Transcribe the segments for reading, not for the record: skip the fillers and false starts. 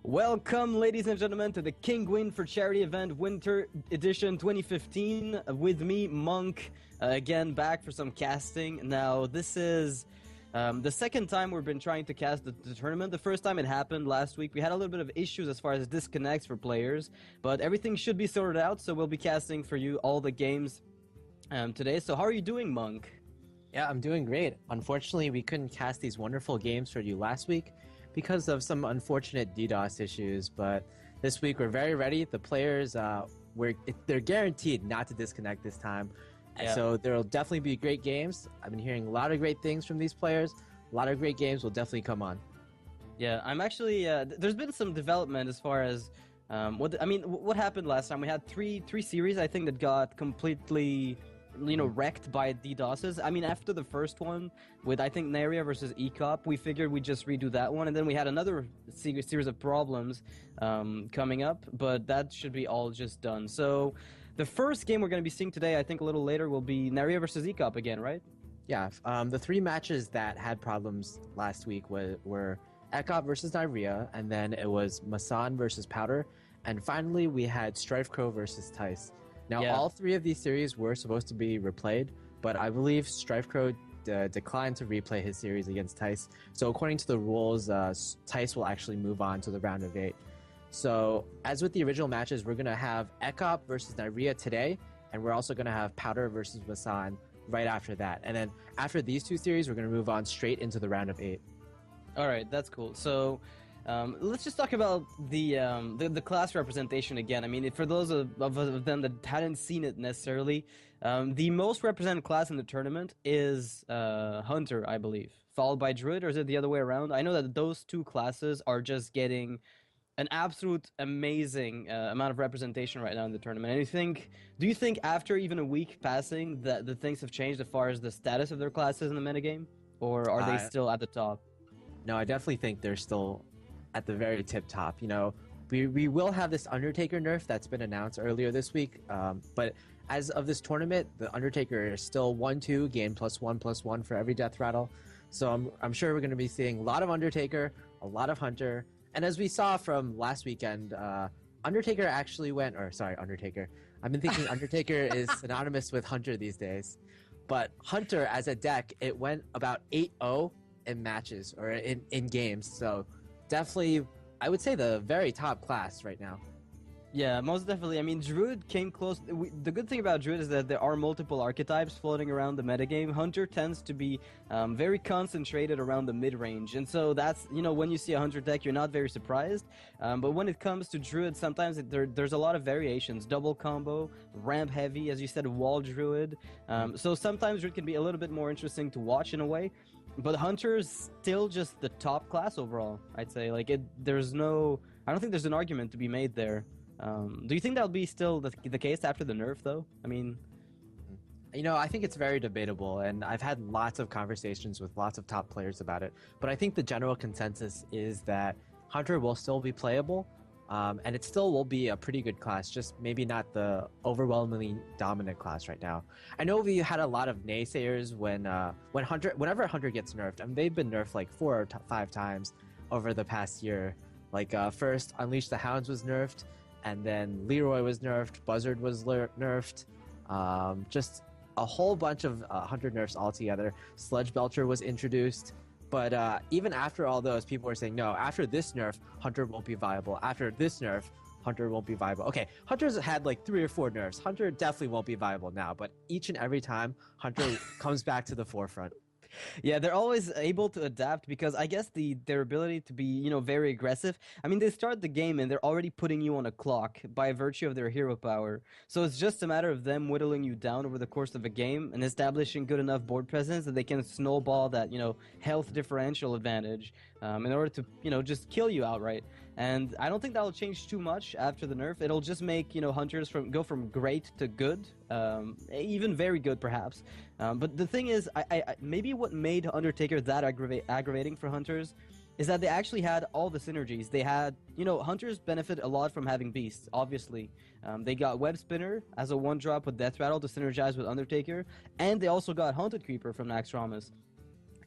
Welcome, ladies and gentlemen, to the King Win for Charity event Winter Edition 2015. With me, Monk, again back for some casting. Now, this is the second time we've been trying to cast the tournament. The first time it happened last week, we had a little bit of issues as far as disconnects for players, but everything should be sorted out, so we'll be casting for you all the games today. So how are you doing, Monk? Yeah, I'm doing great. Unfortunately, we couldn't cast these wonderful games for you last week because of some unfortunate DDoS issues, but this week we're very ready. The players, they're guaranteed not to disconnect this time, so there'll definitely be great games. I've been hearing a lot of great things from these players. A lot of great games will definitely come on. Yeah, I'm actually, there's been some development as far as, what happened last time? We had three series, I think, that got completely wrecked by DDoSes. I mean, after the first one with, I think, Neirea versus Ek0p, we figured we'd just redo that one, and then we had another series of problems coming up, but that should be all just done. So the first game we're going to be seeing today, I think a little later, will be Neirea versus Ek0p again, right? Yeah, the three matches that had problems last week were Ek0p versus Neirea, and then it was Masan versus Powder, and finally we had Ek0p versus Tice. Now, all three of these series were supposed to be replayed, but I believe Ek0p declined to replay his series against Tice. So according to the rules, Tice will actually move on to the round of 8. So as with the original matches, we're going to have Ek0p versus Neirea today, and we're also going to have Powder versus Masan right after that. And then after these two series, we're going to move on straight into the round of 8. All right, that's cool. So let's just talk about the class representation again. I mean, for those of them that hadn't seen it necessarily, the most represented class in the tournament is Hunter, I believe, followed by Druid, or is it the other way around? I know that those two classes are just getting an absolute amazing amount of representation right now in the tournament. And do you think after even a week passing that the things have changed as far as the status of their classes in the metagame, or are they still at the top? No, I definitely think they're still at the very tip top. We will have this Undertaker nerf that's been announced earlier this week, but as of this tournament, the Undertaker is still 1/2, gain +1/+1 for every death rattle. So I'm sure we're going to be seeing a lot of Undertaker, a lot of Hunter, and as we saw from last weekend, Undertaker actually went, or sorry, Undertaker. I've been thinking Undertaker is synonymous with Hunter these days, but Hunter as a deck, it went about 8-0 in matches or in games. So definitely, I would say the very top class right now. Yeah, most definitely. I mean, Druid came close. The good thing about Druid is that there are multiple archetypes floating around the metagame. Hunter tends to be very concentrated around the mid-range, and so that's, when you see a Hunter deck, you're not very surprised. But when it comes to Druid, sometimes there's a lot of variations. Double combo, ramp heavy, as you said, wall Druid. So sometimes Druid can be a little bit more interesting to watch in a way. But Hunter's still just the top class overall, I'd say. I don't think there's an argument to be made there. Do you think that'll be still the case after the nerf, though? I mean, I think it's very debatable, and I've had lots of conversations with lots of top players about it. But I think the general consensus is that Hunter will still be playable, and it still will be a pretty good class, just maybe not the overwhelmingly dominant class right now. I know we had a lot of naysayers whenever Hunter gets nerfed. I mean, they've been nerfed like 4 or 5 times over the past year. First, Unleash the Hounds was nerfed, and then Leroy was nerfed, Buzzard was nerfed, just a whole bunch of Hunter nerfs altogether. Sludge Belcher was introduced, but even after all those, people were saying, no, after this nerf, Hunter won't be viable. After this nerf, Hunter won't be viable. Okay, Hunter's had like 3 or 4 nerfs. Hunter definitely won't be viable now, but each and every time, Hunter comes back to the forefront. Yeah, they're always able to adapt because I guess their ability to be, very aggressive. I mean, they start the game and they're already putting you on a clock by virtue of their hero power. So it's just a matter of them whittling you down over the course of a game and establishing good enough board presence that they can snowball that, health differential advantage in order to, just kill you outright. And I don't think that'll change too much after the nerf. It'll just make, Hunters go from great to good, even very good perhaps. But the thing is, I maybe what made Undertaker that aggravating for Hunters is that they actually had all the synergies. They had, Hunters benefit a lot from having Beasts, obviously. They got Web Spinner as a 1-drop with Death Rattle to synergize with Undertaker, and they also got Haunted Creeper from Naxxramas.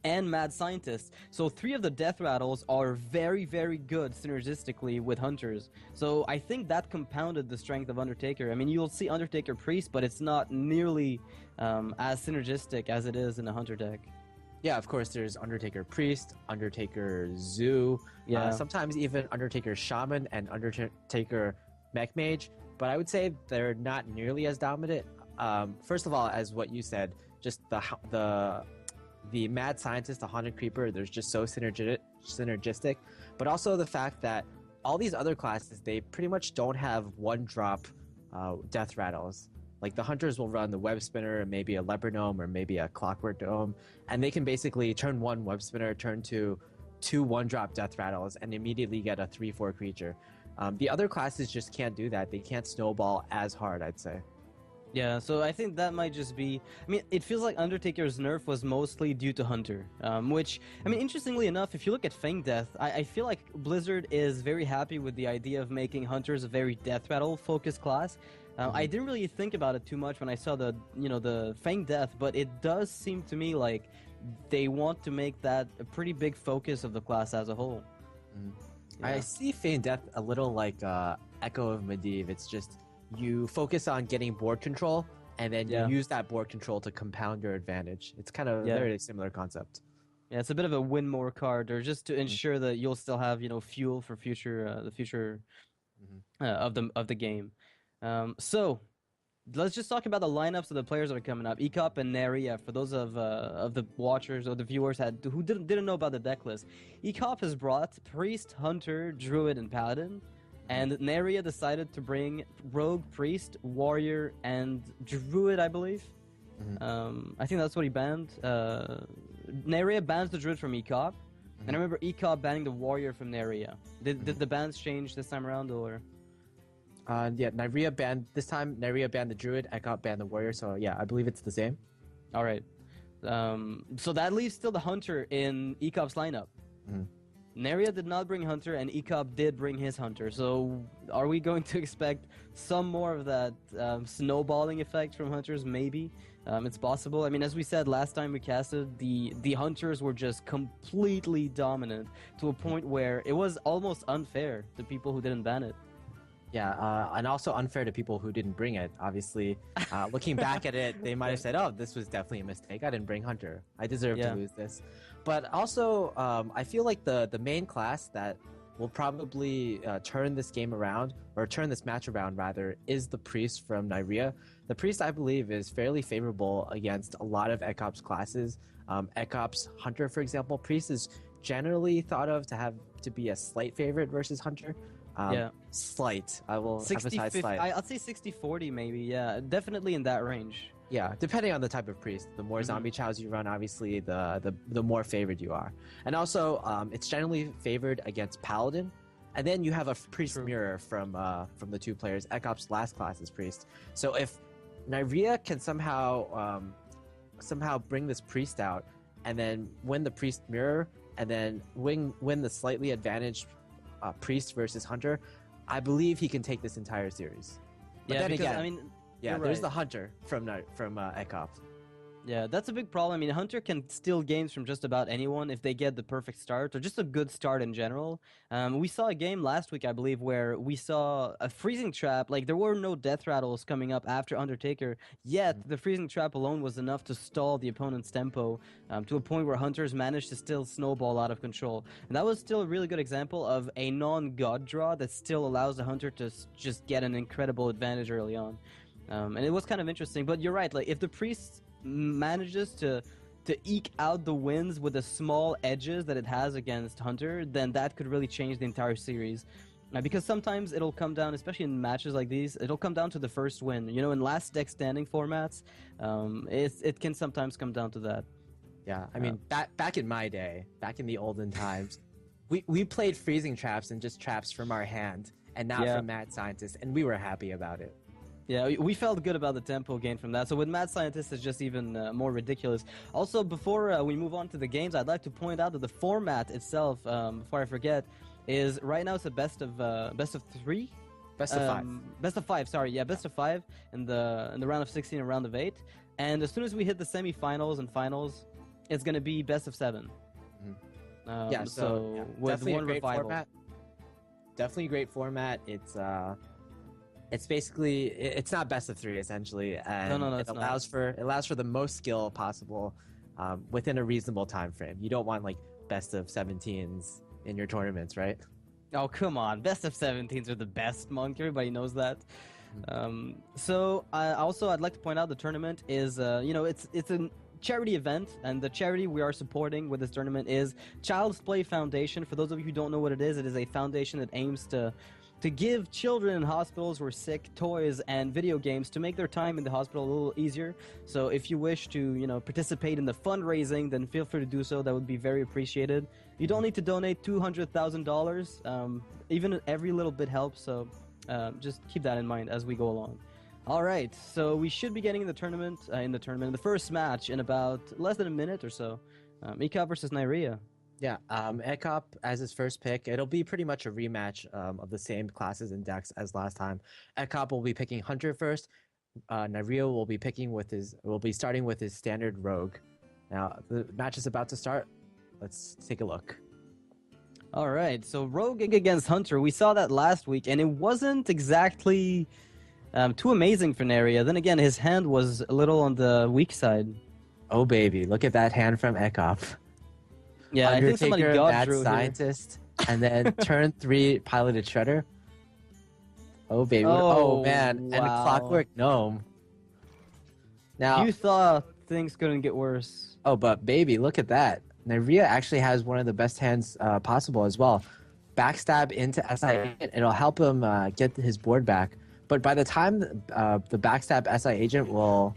and Mad Scientist. So 3 of the death rattles are very, very good synergistically with Hunters. So I think that compounded the strength of Undertaker. I mean, you'll see Undertaker Priest, but it's not nearly as synergistic as it is in a Hunter deck. Yeah, of course, there's Undertaker Priest, Undertaker Zoo, Yeah. sometimes even Undertaker Shaman and Undertaker Mech Mage, but I would say they're not nearly as dominant. First of all, as what you said, just the Mad Scientist, the Haunted Creeper, they're just so synergistic, but also the fact that all these other classes, they pretty much don't have one-drop death rattles. Like the Hunters will run the Web Spinner and maybe a Leopard Gnome or maybe a Clockwork Dome, and they can basically turn 1 Web Spinner, turn to 2 one-drop death rattles, and immediately get a 3/4 creature. The other classes just can't do that. They can't snowball as hard, I'd say. Yeah, so I think that might just be... I mean, it feels like Undertaker's nerf was mostly due to Hunter, which, I mean, interestingly enough, if you look at Fang Death, I feel like Blizzard is very happy with the idea of making Hunters a very death rattle-focused class. I didn't really think about it too much when I saw the Fang Death, but it does seem to me like they want to make that a pretty big focus of the class as a whole. Yeah. I see Feign Death a little like Ek0p of Medivh. It's just you focus on getting board control, and then you use that board control to compound your advantage. It's kind of a very similar concept. Yeah, it's a bit of a win more card, or just to ensure that you'll still have fuel for the future of the game. So let's just talk about the lineups of the players that are coming up. Ek0p and Neirea, for those of the watchers or the viewers who didn't know about the deck list. Ek0p has brought Priest, Hunter, Druid, and Paladin, and Neirea decided to bring Rogue, Priest, Warrior, and Druid, I believe. I think that's what he banned. Neirea bans the Druid from Ek0p, and I remember Ek0p banning the Warrior from Neirea. Did the bans change this time around, or...? Yeah, Neirea banned this time. Neirea banned the Druid. Ek0p banned the Warrior. So yeah, I believe it's the same. All right. So that leaves still the Hunter in Ek0p's lineup. Neirea did not bring Hunter, and Ek0p did bring his Hunter. So are we going to expect some more of that snowballing effect from Hunters? Maybe. It's possible. I mean, as we said last time we casted, the Hunters were just completely dominant to a point where it was almost unfair to people who didn't ban it. Yeah, and also unfair to people who didn't bring it. Obviously, looking back at it, they might have said, oh, this was definitely a mistake. I didn't bring Hunter. I deserve to lose this. But also, I feel like the main class that will probably turn this game around, or turn this match around, rather, is the Priest from Neirea. The Priest, I believe, is fairly favorable against a lot of Ek0p's classes. Ek0p's Hunter, for example. Priest is generally thought of to be a slight favorite versus Hunter. Slight. I will 60, emphasize slight. I'll say 60-40 maybe, yeah. Definitely in that range. Yeah, depending on the type of priest. The more zombie chows you run, obviously, the more favored you are. And also, it's generally favored against Paladin. And then you have a priest mirror from the 2 players. Ek0p's last class is priest. So if Neirea can somehow bring this priest out, and then win the priest mirror, and then win the slightly advantaged Priest versus Hunter, I believe he can take this entire series. But then because, again, I mean, there's the Hunter from Ek0p. Yeah, that's a big problem. I mean, Hunter can steal games from just about anyone if they get the perfect start, or just a good start in general. We saw a game last week, I believe, where we saw a freezing trap. Like, there were no death rattles coming up after Undertaker, yet the freezing trap alone was enough to stall the opponent's tempo to a point where Hunters managed to still snowball out of control. And that was still a really good example of a non-god draw that still allows the Hunter to just get an incredible advantage early on. And it was kind of interesting. But you're right, like, if the Priest manages to eke out the wins with the small edges that it has against Hunter, then that could really change the entire series. Because sometimes it'll come down, especially in matches like these, it'll come down to the first win. You know, in last deck standing formats, it can sometimes come down to that. Yeah, I mean, back in my day, back in the olden times, we played freezing traps and just traps from our hand and not from Mad Scientist, and we were happy about it. Yeah, we felt good about the tempo gain from that. So with Mad Scientist, it's just even more ridiculous. Also, before we move on to the games, I'd like to point out that the format itself, before I forget, is right now it's a best of 3. Best of 5. Best of 5. Sorry, yeah, best of 5 in the round of 16 and round of 8. And as soon as we hit the semifinals and finals, it's gonna be best of 7. Yeah, so with definitely one a great revival. format. Definitely a great format. It's basically it's not best of 3 essentially, and No, it it's not. allows for the most skill possible within a reasonable time frame. You don't want like best of 17s in your tournaments, right? Oh, come on. Best of 17s are the best, Monk. Everybody knows that. I'd like to point out the tournament is, it's a charity event, and the charity we are supporting with this tournament is Child's Play Foundation. For those of you who don't know what it is a foundation that aims to give children in hospitals who are sick toys and video games to make their time in the hospital a little easier. So if you wish to, participate in the fundraising, then feel free to do so. That would be very appreciated. You don't need to donate $200,000. Even every little bit helps, so just keep that in mind as we go along. All right, so we should be getting in the tournament, the first match in about less than a minute or so. Ek0p versus Neirea. Yeah, Ek0p as his first pick. It'll be pretty much a rematch of the same classes and decks as last time. Ek0p will be picking Hunter first. Neirea will be starting with his standard Rogue. Now the match is about to start. Let's take a look. All right, so Rogue against Hunter. We saw that last week, and it wasn't exactly too amazing for Neirea. Then again, his hand was a little on the weak side. Oh baby, look at that hand from Ek0p. Yeah, I think somebody Undertaker, got Mad Drew Scientist, and then turn 3 piloted Shredder. Oh baby, Oh, man, and a wow. Clockwork Gnome. Now, You thought things couldn't get worse. oh, but baby, look at that. Neirea actually has one of the best hands possible as well. Backstab into SI, it'll help him get his board back. But by the time the backstab SI agent will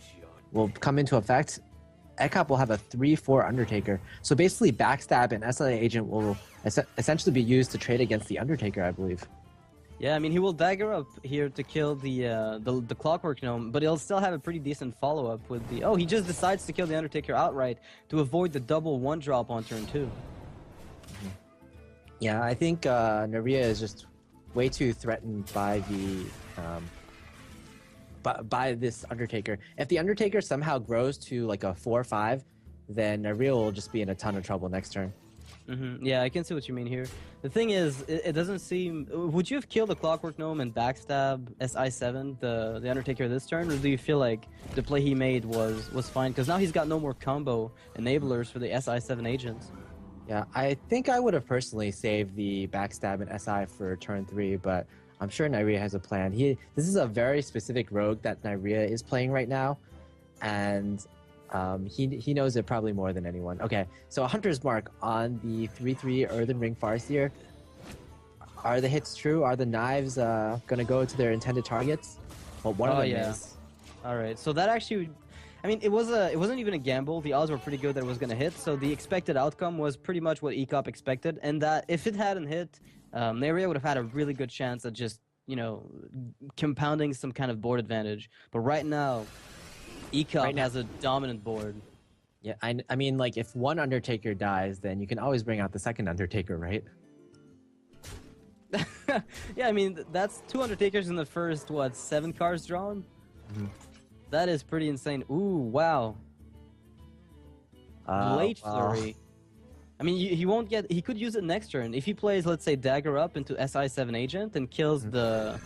come into effect, Ek0p will have a 3/4 Undertaker. So basically, backstab and SI agent will essentially be used to trade against the Undertaker, I believe. Yeah, I mean, he will dagger up here to kill the Clockwork Gnome, but he'll still have a pretty decent follow-up with the... Oh, he just decides to kill the Undertaker outright to avoid the double 1-drop on turn 2. Yeah, I think Neirea is just way too threatened by the by this Undertaker. If the Undertaker somehow grows to like a 4/5, then Neirea will just be in a ton of trouble next turn. Yeah, I can see what you mean here. The thing is, it doesn't seem... Would you have killed the Clockwork Gnome and backstab SI7, the Undertaker, this turn? Or do you feel like the play he made was fine? Because now he's got no more combo enablers for the SI7 agents. Yeah, I think I would have personally saved the backstab and SI for turn 3, but I'm sure Neirea has a plan. This is a very specific rogue that Neirea is playing right now, and he knows it probably more than anyone. Okay, so a Hunter's Mark on the 3/3 Earthen Ring Farseer. Are the hits true? Are the knives gonna go to their intended targets? Well, one of them is. All right, so that actually... I mean, it wasn't even a gamble. The odds were pretty good that it was going to hit, so the expected outcome was pretty much what Ek0p expected, and that if it hadn't hit, Neirea would have had a really good chance at just, compounding some kind of board advantage. But right now, Ek0p has a dominant board. Yeah, I mean, like, if one Undertaker dies, then you can always bring out the second Undertaker, right? Yeah, I mean, that's 2 Undertakers in the first, 7 cards drawn? Mm-hmm. That is pretty insane. Ooh, wow. Blade Flurry. I mean, he won't get... He could use it next turn. If he plays, let's say, Dagger Up into SI7 Agent and kills the...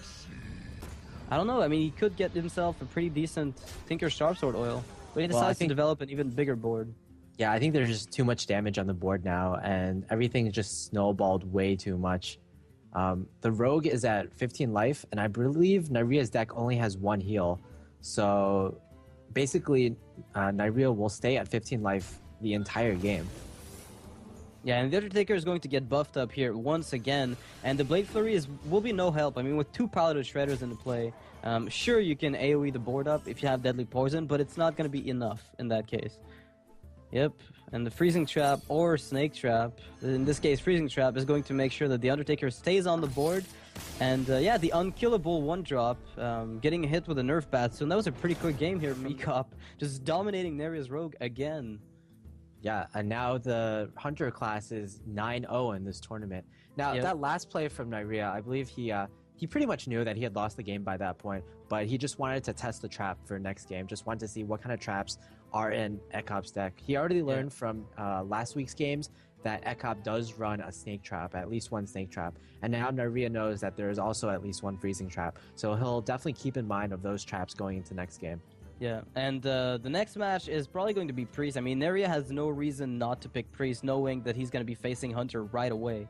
I don't know. I mean, he could get himself a pretty decent Tinker Sharpsword oil. But he decides to develop an even bigger board. Yeah, I think there's just too much damage on the board now, and everything just snowballed way too much. The Rogue is at 15 life, and I believe Neirea's deck only has 1 heal. So basically, Neirea will stay at 15 life the entire game. Yeah, and the Undertaker is going to get buffed up here once again, and the Blade Flurry will be no help. I mean, with 2 Piloted Shredders into play, sure, you can AoE the board up if you have Deadly Poison, but it's not going to be enough in that case. Yep, and the Freezing Trap or Snake Trap, in this case Freezing Trap, is going to make sure that the Undertaker stays on the board. And yeah, the unkillable 1-drop, getting a hit with a Nerf Bat. So that was a pretty quick game here from Ek0p, just dominating Neirea's Rogue again. Yeah, and now the Hunter class is 9-0 in this tournament. Now, that last play from Neirea, I believe he pretty much knew that he had lost the game by that point, but he just wanted to test the trap for next game, just wanted to see what kind of traps are in Ek0p's deck. He already learned from last week's games that Ek0p does run a snake trap, at least one snake trap. And now Neirea knows that there is also at least one freezing trap. So he'll definitely keep in mind of those traps going into next game. Yeah, and the next match is probably going to be Priest. I mean, Neirea has no reason not to pick Priest, knowing that he's going to be facing Hunter right away.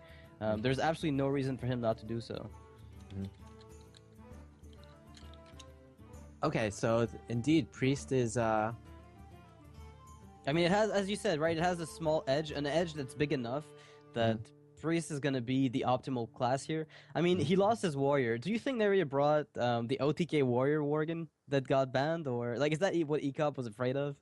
There's absolutely no reason for him not to do so. Mm-hmm. Okay, so indeed, Priest is... I mean, it has, as you said, right, it has a small edge, an edge that's big enough that Priest is going to be the optimal class here. I mean, he lost his Warrior. Do you think Neirea brought the OTK Warrior Worgen that got banned? Or, like, is that what Ek0p was afraid of?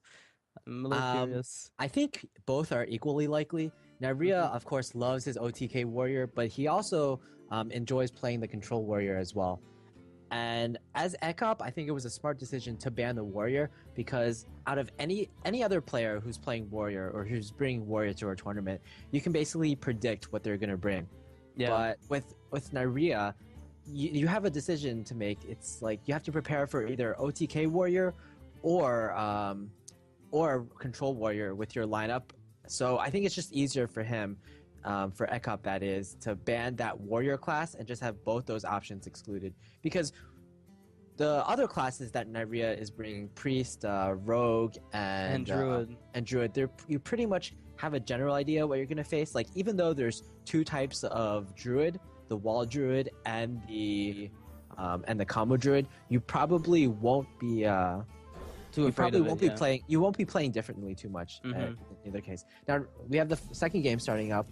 I'm a little curious. I think both are equally likely. Neirea, of course, loves his OTK Warrior, but he also enjoys playing the Control Warrior as well. And as Ek0p, I think it was a smart decision to ban the Warrior, because out of any other player who's playing Warrior or who's bringing Warrior to a tournament, you can basically predict what they're going to bring. Yeah. But with Neirea, you have a decision to make. It's like you have to prepare for either OTK Warrior or Control Warrior with your lineup. So I think it's just easier for him, for Ek0p that is, to ban that Warrior class and just have both those options excluded. Because the other classes that Neirea is bringing, Priest, Rogue, and Druid, you pretty much have a general idea what you're going to face. Like, even though there's two types of Druid, the Wall Druid and the Combo Druid, you probably won't be... You won't be playing differently too much in either case. Now we have the second game starting up.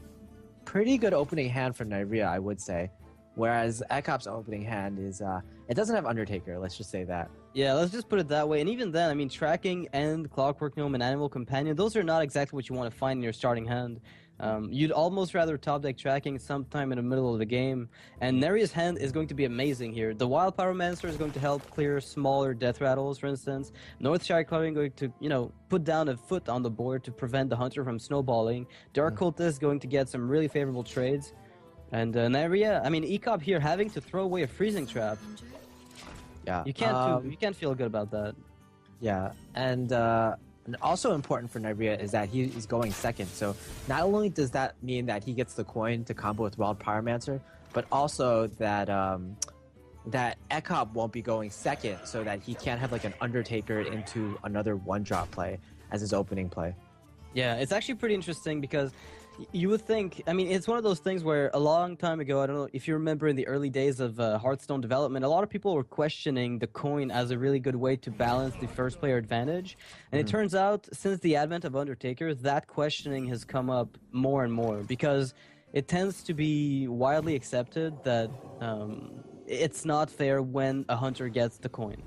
Pretty good opening hand for Neirea, I would say. Whereas Ek0p's opening hand is it doesn't have Undertaker. Let's just say that. Yeah, let's just put it that way. And even then, I mean, Tracking and Clockwork Gnome and Animal Companion, those are not exactly what you want to find in your starting hand. You'd almost rather top deck Tracking sometime in the middle of the game. And Neirea's hand is going to be amazing here. The Wild Pyromancer is going to help clear smaller Death Rattles, for instance. Northshire Clouding going to, put down a foot on the board to prevent the Hunter from snowballing. Dark Cultist is going to get some really favorable trades. And Neirea, I mean, Ek0p here having to throw away a freezing trap. Yeah. You can't feel good about that. Yeah, and also important for Neirea is that he's going second. So not only does that mean that he gets the coin to combo with Wild Pyromancer, but also that that Ek0p won't be going second, so that he can't have like an Undertaker into another one-drop play as his opening play. Yeah, it's actually pretty interesting because you would think, I mean, it's one of those things where a long time ago, I don't know if you remember in the early days of Hearthstone development, a lot of people were questioning the coin as a really good way to balance the first player advantage. And it turns out, since the advent of Undertaker, that questioning has come up more and more, because it tends to be widely accepted that it's not fair when a Hunter gets the coin.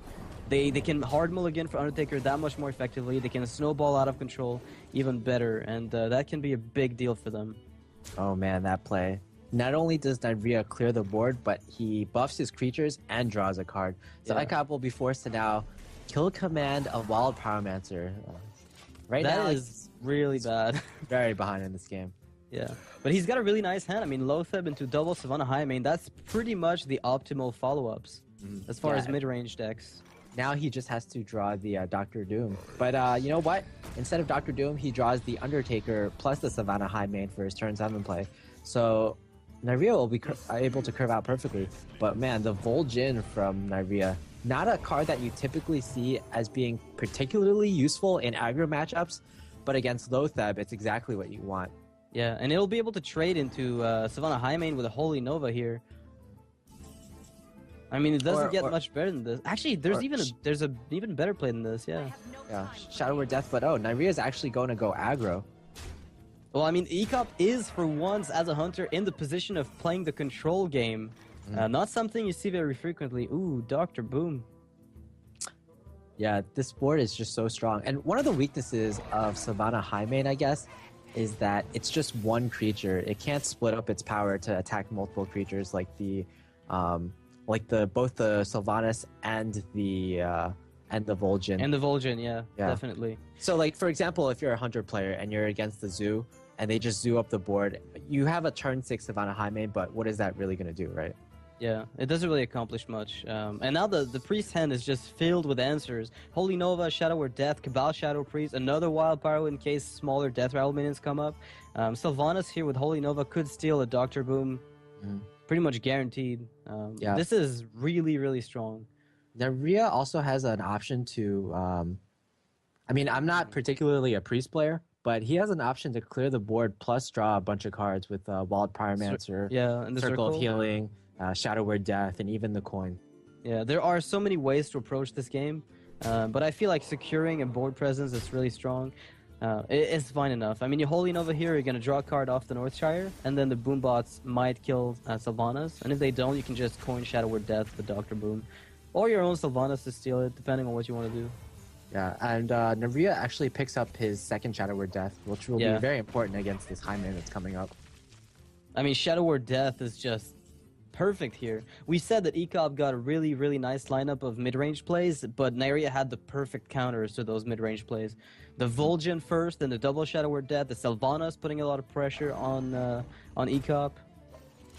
They can hard mulligan for Undertaker that much more effectively. They can snowball out of control even better, and that can be a big deal for them. Oh man, that play. Not only does Neirea clear the board, but he buffs his creatures and draws a card. So Ek0p will be forced to now kill command a Wild Pyromancer. Right now, that is really bad. Very behind in this game. Yeah, but he's got a really nice hand. I mean, Loatheb into double Savannah Highmane, that's pretty much the optimal follow-ups as far as mid-range decks. Now he just has to draw the Dr. Doom. But you know what? Instead of Dr. Doom, he draws the Undertaker plus the Savannah Highmane for his turn 7 play. So Neirea will be able to curve out perfectly. But man, the Vol'jin from Neirea, not a card that you typically see as being particularly useful in aggro matchups, but against Loatheb, it's exactly what you want. Yeah, and it'll be able to trade into Savannah Highmane with a Holy Nova here. I mean, it doesn't get much better than this. Actually, there's an even better play than this, yeah. Yeah, Shadow Word Death, but Neirea is actually going to go aggro. Well, I mean, Ek0p is, for once, as a Hunter, in the position of playing the control game. Not something you see very frequently. Ooh, Dr. Boom. Yeah, this board is just so strong. And one of the weaknesses of Savannah Highmane, I guess, is that it's just one creature. It can't split up its power to attack multiple creatures like both the Sylvanas and the Vol'jin. And the Vol'jin, yeah, definitely. So, like, for example, if you're a Hunter player and you're against the Zoo, and they just zoo up the board, you have a turn 6 Savannah Highmane, but what is that really going to do, right? Yeah, it doesn't really accomplish much. And now the priest hand is just filled with answers. Holy Nova, Shadow Word Death, Cabal Shadow Priest, another Wild Pyro in case smaller Death Rattle minions come up. Sylvanas here with Holy Nova could steal a Doctor Boom, Mhm. pretty much guaranteed. Yeah. This is really, really strong. Neirea also has an option to. I mean, I'm not particularly a priest player, but he has an option to clear the board plus draw a bunch of cards with Wild Pyromancer, Yeah, in the Circle of circle. Healing, Shadow Word Death, and even the coin. Yeah, there are so many ways to approach this game, but I feel like securing a board presence is really strong. It's fine enough. I mean, you're holding over here, you're going to draw a card off the Northshire, and then the Boombots might kill Sylvanas, and if they don't, you can just coin Shadow Word Death with Dr. Boom, or your own Sylvanas to steal it, depending on what you want to do. Yeah, and Neirea actually picks up his second Shadow Word Death, which will be very important against this high man that's coming up. I mean, Shadow Word Death is just perfect here. We said that Ek0p got a really, really nice lineup of mid-range plays, but Neirea had the perfect counters to those mid-range plays. The Vol'jin first, then the double Shadow Word Death, the Sylvanas putting a lot of pressure on Ek0p.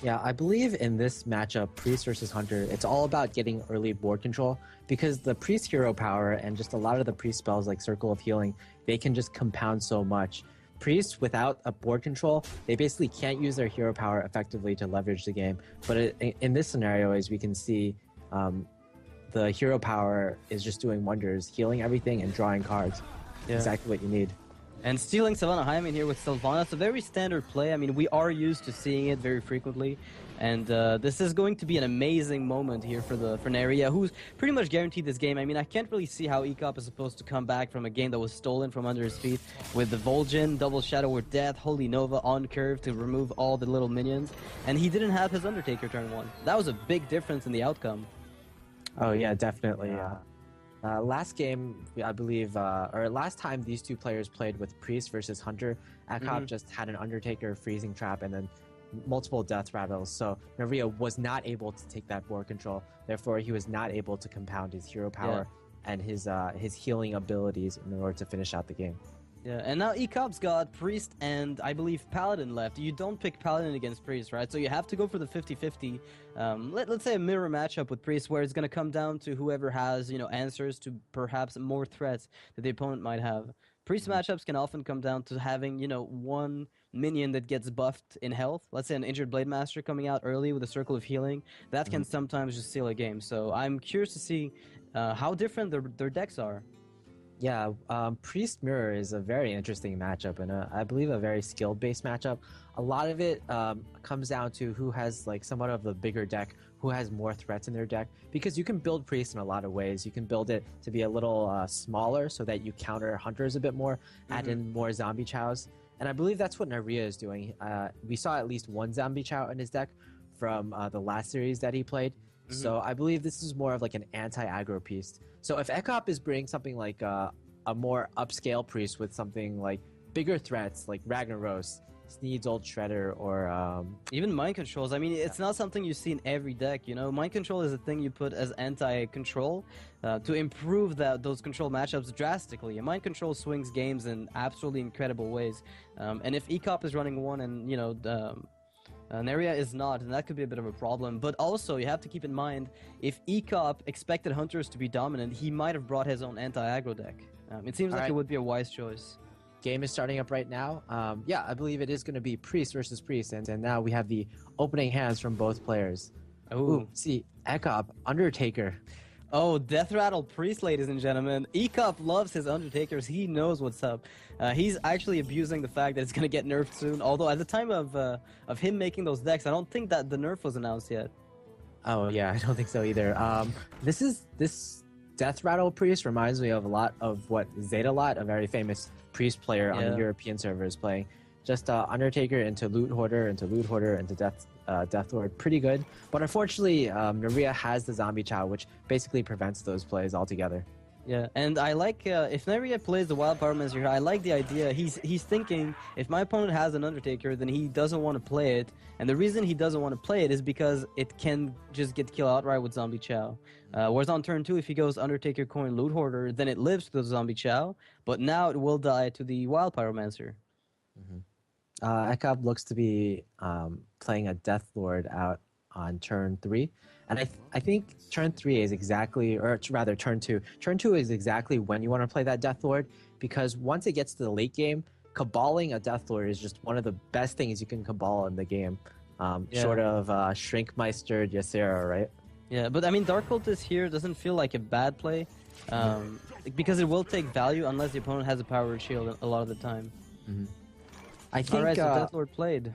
Yeah, I believe in this matchup, Priest versus Hunter, it's all about getting early board control because the Priest hero power and just a lot of the Priest spells like Circle of Healing, they can just compound so much. Priests without a board control, they basically can't use their hero power effectively to leverage the game. But in this scenario, as we can see, the hero power is just doing wonders, healing everything and drawing cards. Yeah. Exactly what you need. And stealing Savannah Hyman here with Sylvanas, a very standard play. I mean, we are used to seeing it very frequently. And this is going to be an amazing moment here for Neirea, who's pretty much guaranteed this game. I mean, I can't really see how Ek0p is supposed to come back from a game that was stolen from under his feet with the Vol'jin, double Shadow Word Death, Holy Nova on curve to remove all the little minions. And he didn't have his Undertaker turn 1. That was a big difference in the outcome. Oh, yeah, definitely. Last game, I believe, or last time these two players played with Priest versus Hunter, Ek0p just had an Undertaker, Freezing Trap, and then multiple Death Rattles. So Neirea was not able to take that board control. Therefore, he was not able to compound his hero power and his healing abilities in order to finish out the game. Yeah, and now Ek0p's got Priest and, I believe, Paladin left. You don't pick Paladin against Priest, right? So you have to go for the 50-50. Let's say a mirror matchup with Priest where it's going to come down to whoever has, answers to perhaps more threats that the opponent might have. Priest matchups can often come down to having, one minion that gets buffed in health. Let's say an injured Blade Master coming out early with a Circle of Healing. That can sometimes just steal a game. So I'm curious to see how different their decks are. Yeah, Priest Mirror is a very interesting matchup, and I believe a very skill-based matchup. A lot of it comes down to who has somewhat of the bigger deck, who has more threats in their deck, because you can build Priest in a lot of ways. You can build it to be a little smaller so that you counter Hunters a bit more, add in more Zombie Chows, and I believe that's what Neirea is doing. We saw at least one Zombie Chow in his deck from the last series that he played. So I believe this is more of an anti-aggro Priest. So if Ek0p is bringing something like a more upscale Priest with something like bigger threats like Ragnaros, Sneed's Old Shredder, or even Mind Controls. I mean, it's not something you see in every deck, Mind Control is a thing you put as anti-control to improve those control matchups drastically. And Mind Control swings games in absolutely incredible ways. And if Ek0p is running one and, Neirea is not, and that could be a bit of a problem. But also, you have to keep in mind, if Ek0p expected Hunters to be dominant, he might have brought his own anti-aggro deck. It seems like it would be a wise choice. Game is starting up right now. Yeah, I believe it is going to be Priest versus Priest, and now we have the opening hands from both players. Ooh, see, Ek0p, Undertaker. Oh, Death Rattle Priest, ladies and gentlemen. Ek0p loves his Undertakers. He knows what's up. He's actually abusing the fact that it's going to get nerfed soon. Although at the time of him making those decks, I don't think that the nerf was announced yet. Oh, yeah, I don't think so either. This Death Rattle Priest reminds me of a lot of what Zetalot, a very famous Priest player on the European server, is playing. Just Undertaker into Loot Hoarder, into Death Lord. Pretty good. But unfortunately, Neirea has the Zombie Chow, which basically prevents those plays altogether. Yeah, and I like, if Neirea plays the Wild Pyromancer here, I like the idea. He's thinking, if my opponent has an Undertaker, then he doesn't want to play it. And the reason he doesn't want to play it is because it can just get killed outright with Zombie Chow. Whereas on turn 2, if he goes Undertaker, Coin, Loot Hoarder, then it lives to the Zombie Chow. But now it will die to the Wild Pyromancer. Ek0p looks to be playing a Death Lord out on turn 3. And I think turn 3 is exactly, or rather turn 2. Turn 2 is exactly when you want to play that Death Lord, because once it gets to the late game, caballing a Death Lord is just one of the best things you can cabal in the game. Short of Shrinkmeister Ysera, right? Yeah, but I mean, Dark Cultist here doesn't feel like a bad play, because it will take value unless the opponent has a powered shield a lot of the time. I think. Alright, so Death Lord played.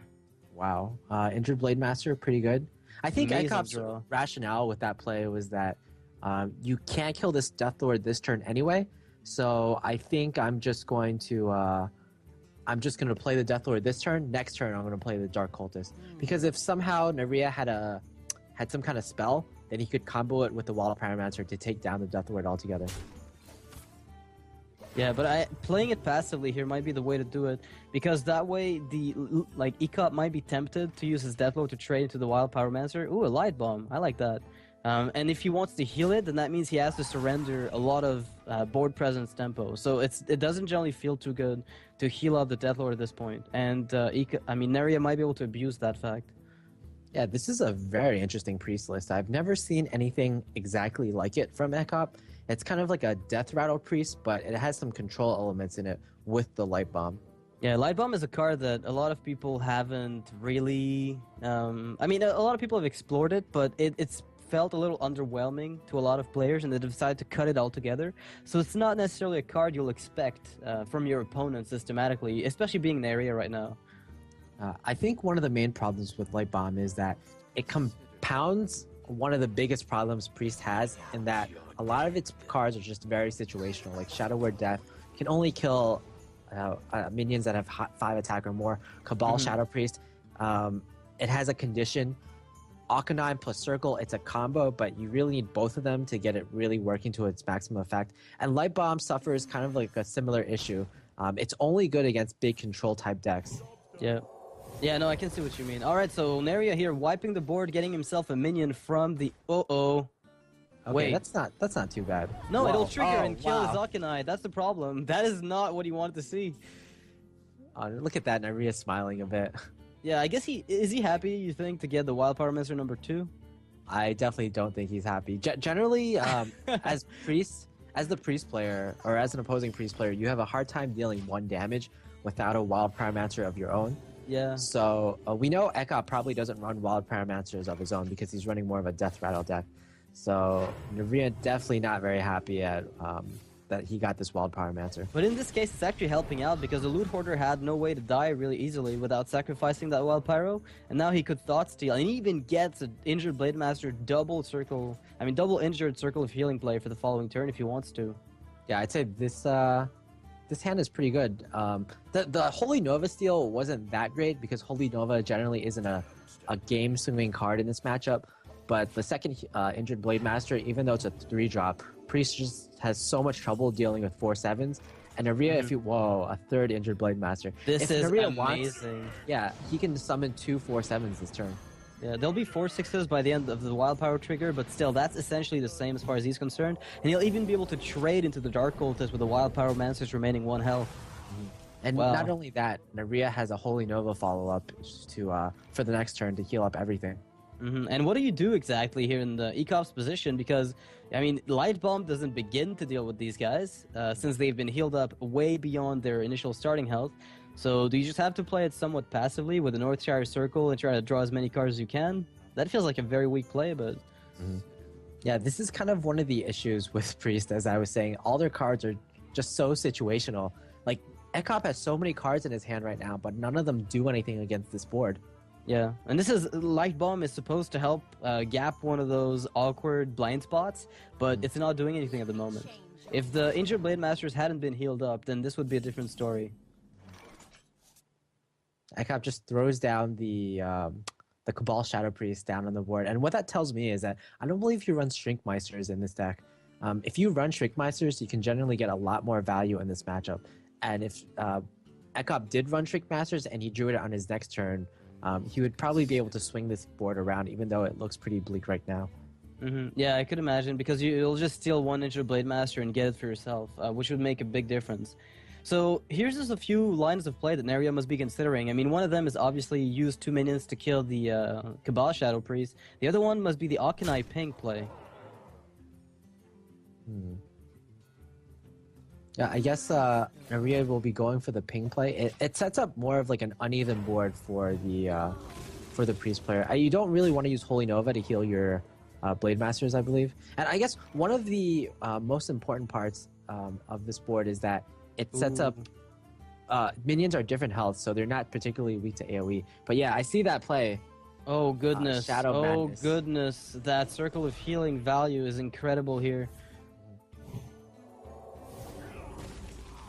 Wow. Injured Blade Master, pretty good. I think Amazing Ek0p's draw. rationale with that play was that you can't kill this Death Lord this turn anyway, so I think I'm just going to play the Death Lord this turn. Next turn, I'm going to play the Dark Cultist. Because if somehow Neirea had some kind of spell, then he could combo it with the Wall of Pyromancer to take down the Death Lord altogether. Yeah, but playing it passively here might be the way to do it, because that way Ek0p might be tempted to use his Deathlord to trade into the Wild Pyromancer. Ooh, a Light Bomb. I like that. And if he wants to heal it, then that means he has to surrender a lot of board presence tempo. So it doesn't generally feel too good to heal up the Deathlord at this point. And Neirea might be able to abuse that fact. Yeah, this is a very interesting priest list. I've never seen anything exactly like it from Ek0p. It's kind of like a Death Rattle priest, but it has some control elements in it with the Light Bomb. Yeah, Light Bomb is a card that a lot of people haven't really... a lot of people have explored it, but it's felt a little underwhelming to a lot of players, and they decided to cut it altogether. So it's not necessarily a card you'll expect from your opponent systematically, especially being Neirea right now. I think one of the main problems with Light Bomb is that it compounds one of the biggest problems Priest has, in that a lot of its cards are just very situational. Like Shadow Word Death can only kill minions that have 5 attack or more. Cabal Shadow Priest, it has a condition. Akanine plus Circle, it's a combo, but you really need both of them to get it really working to its maximum effect. And Light Bomb suffers kind of like a similar issue. It's only good against big control type decks. Yeah. Yeah, no, I can see what you mean. Alright, so Neirea here wiping the board, getting himself a minion from the... Okay, Wait. that's not too bad. No, Wow. it'll trigger and kill his wow. Akanine. That's the problem. That is not what he wanted to see. Look at that, Neirea smiling a bit. Yeah, I guess is he happy, you think, to get the Wild Pyromancer number 2? I definitely don't think he's happy. Generally, as the priest player, or as an opposing priest player, you have a hard time dealing 1 damage without a Wild Pyromancer of your own. Yeah. So we know Ek0p probably doesn't run Wild Pyromancers of his own because he's running more of a Death Rattle deck. So Neirea definitely not very happy at that he got this Wild Pyromancer. But in this case, it's actually helping out, because the Loot Hoarder had no way to die really easily without sacrificing that Wild Pyro, and now he could Thought Steal, and he even gets an Injured Blade Master double injured Circle of Healing play for the following turn if he wants to. Yeah, I'd say this hand is pretty good. The Holy Nova steal wasn't that great because Holy Nova generally isn't a game-swinging card in this matchup. But the second Injured Blade Master, even though it's a 3-drop, Priest just has so much trouble dealing with 4/7s. And Neirea, a third Injured Blade Master. This is Neirea amazing. He can summon 2 4/7s this turn. Yeah, there'll be 4 6s by the end of the Wild Power trigger, but still, that's essentially the same as far as he's concerned. And he'll even be able to trade into the Dark Cultist with the Wild Pyromancer's remaining 1 health. And not only that, Neirea has a Holy Nova follow-up for the next turn to heal up everything. And what do you do exactly here in the Ek0p's position? Because, I mean, Light Bomb doesn't begin to deal with these guys, since they've been healed up way beyond their initial starting health. So do you just have to play it somewhat passively with the Northshire Circle and try to draw as many cards as you can? That feels like a very weak play, but... Yeah, this is kind of one of the issues with Priest, as I was saying. All their cards are just so situational. Like, Ek0p has so many cards in his hand right now, but none of them do anything against this board. Yeah, and Light Bomb is supposed to help gap one of those awkward blind spots, but it's not doing anything at the moment. If the Injured Blade Masters hadn't been healed up, then this would be a different story. Ek0p just throws down the Cabal Shadow Priest down on the board, and what that tells me is that I don't believe he runs Shrinkmeisters in this deck. If you run Shrinkmeisters, you can generally get a lot more value in this matchup. And if Ek0p did run Shrinkmeisters and he drew it on his next turn, he would probably be able to swing this board around, even though it looks pretty bleak right now. Yeah, I could imagine, because you'll just steal 1 Injured Blade Master and get it for yourself, which would make a big difference. So here's just a few lines of play that Neirea must be considering. I mean, one of them is obviously use 2 minions to kill the Cabal Shadow Priest. The other one must be the Akanai ping play. Yeah, I guess Neirea will be going for the ping play. It sets up more of like an uneven board for the priest player. You don't really want to use Holy Nova to heal your Blade Masters, I believe. And I guess one of the most important parts of this board is that it sets up minions are different health, so they're not particularly weak to AoE. But yeah, I see that play. Oh goodness! Shadow Madness. Goodness! That circle of healing value is incredible here.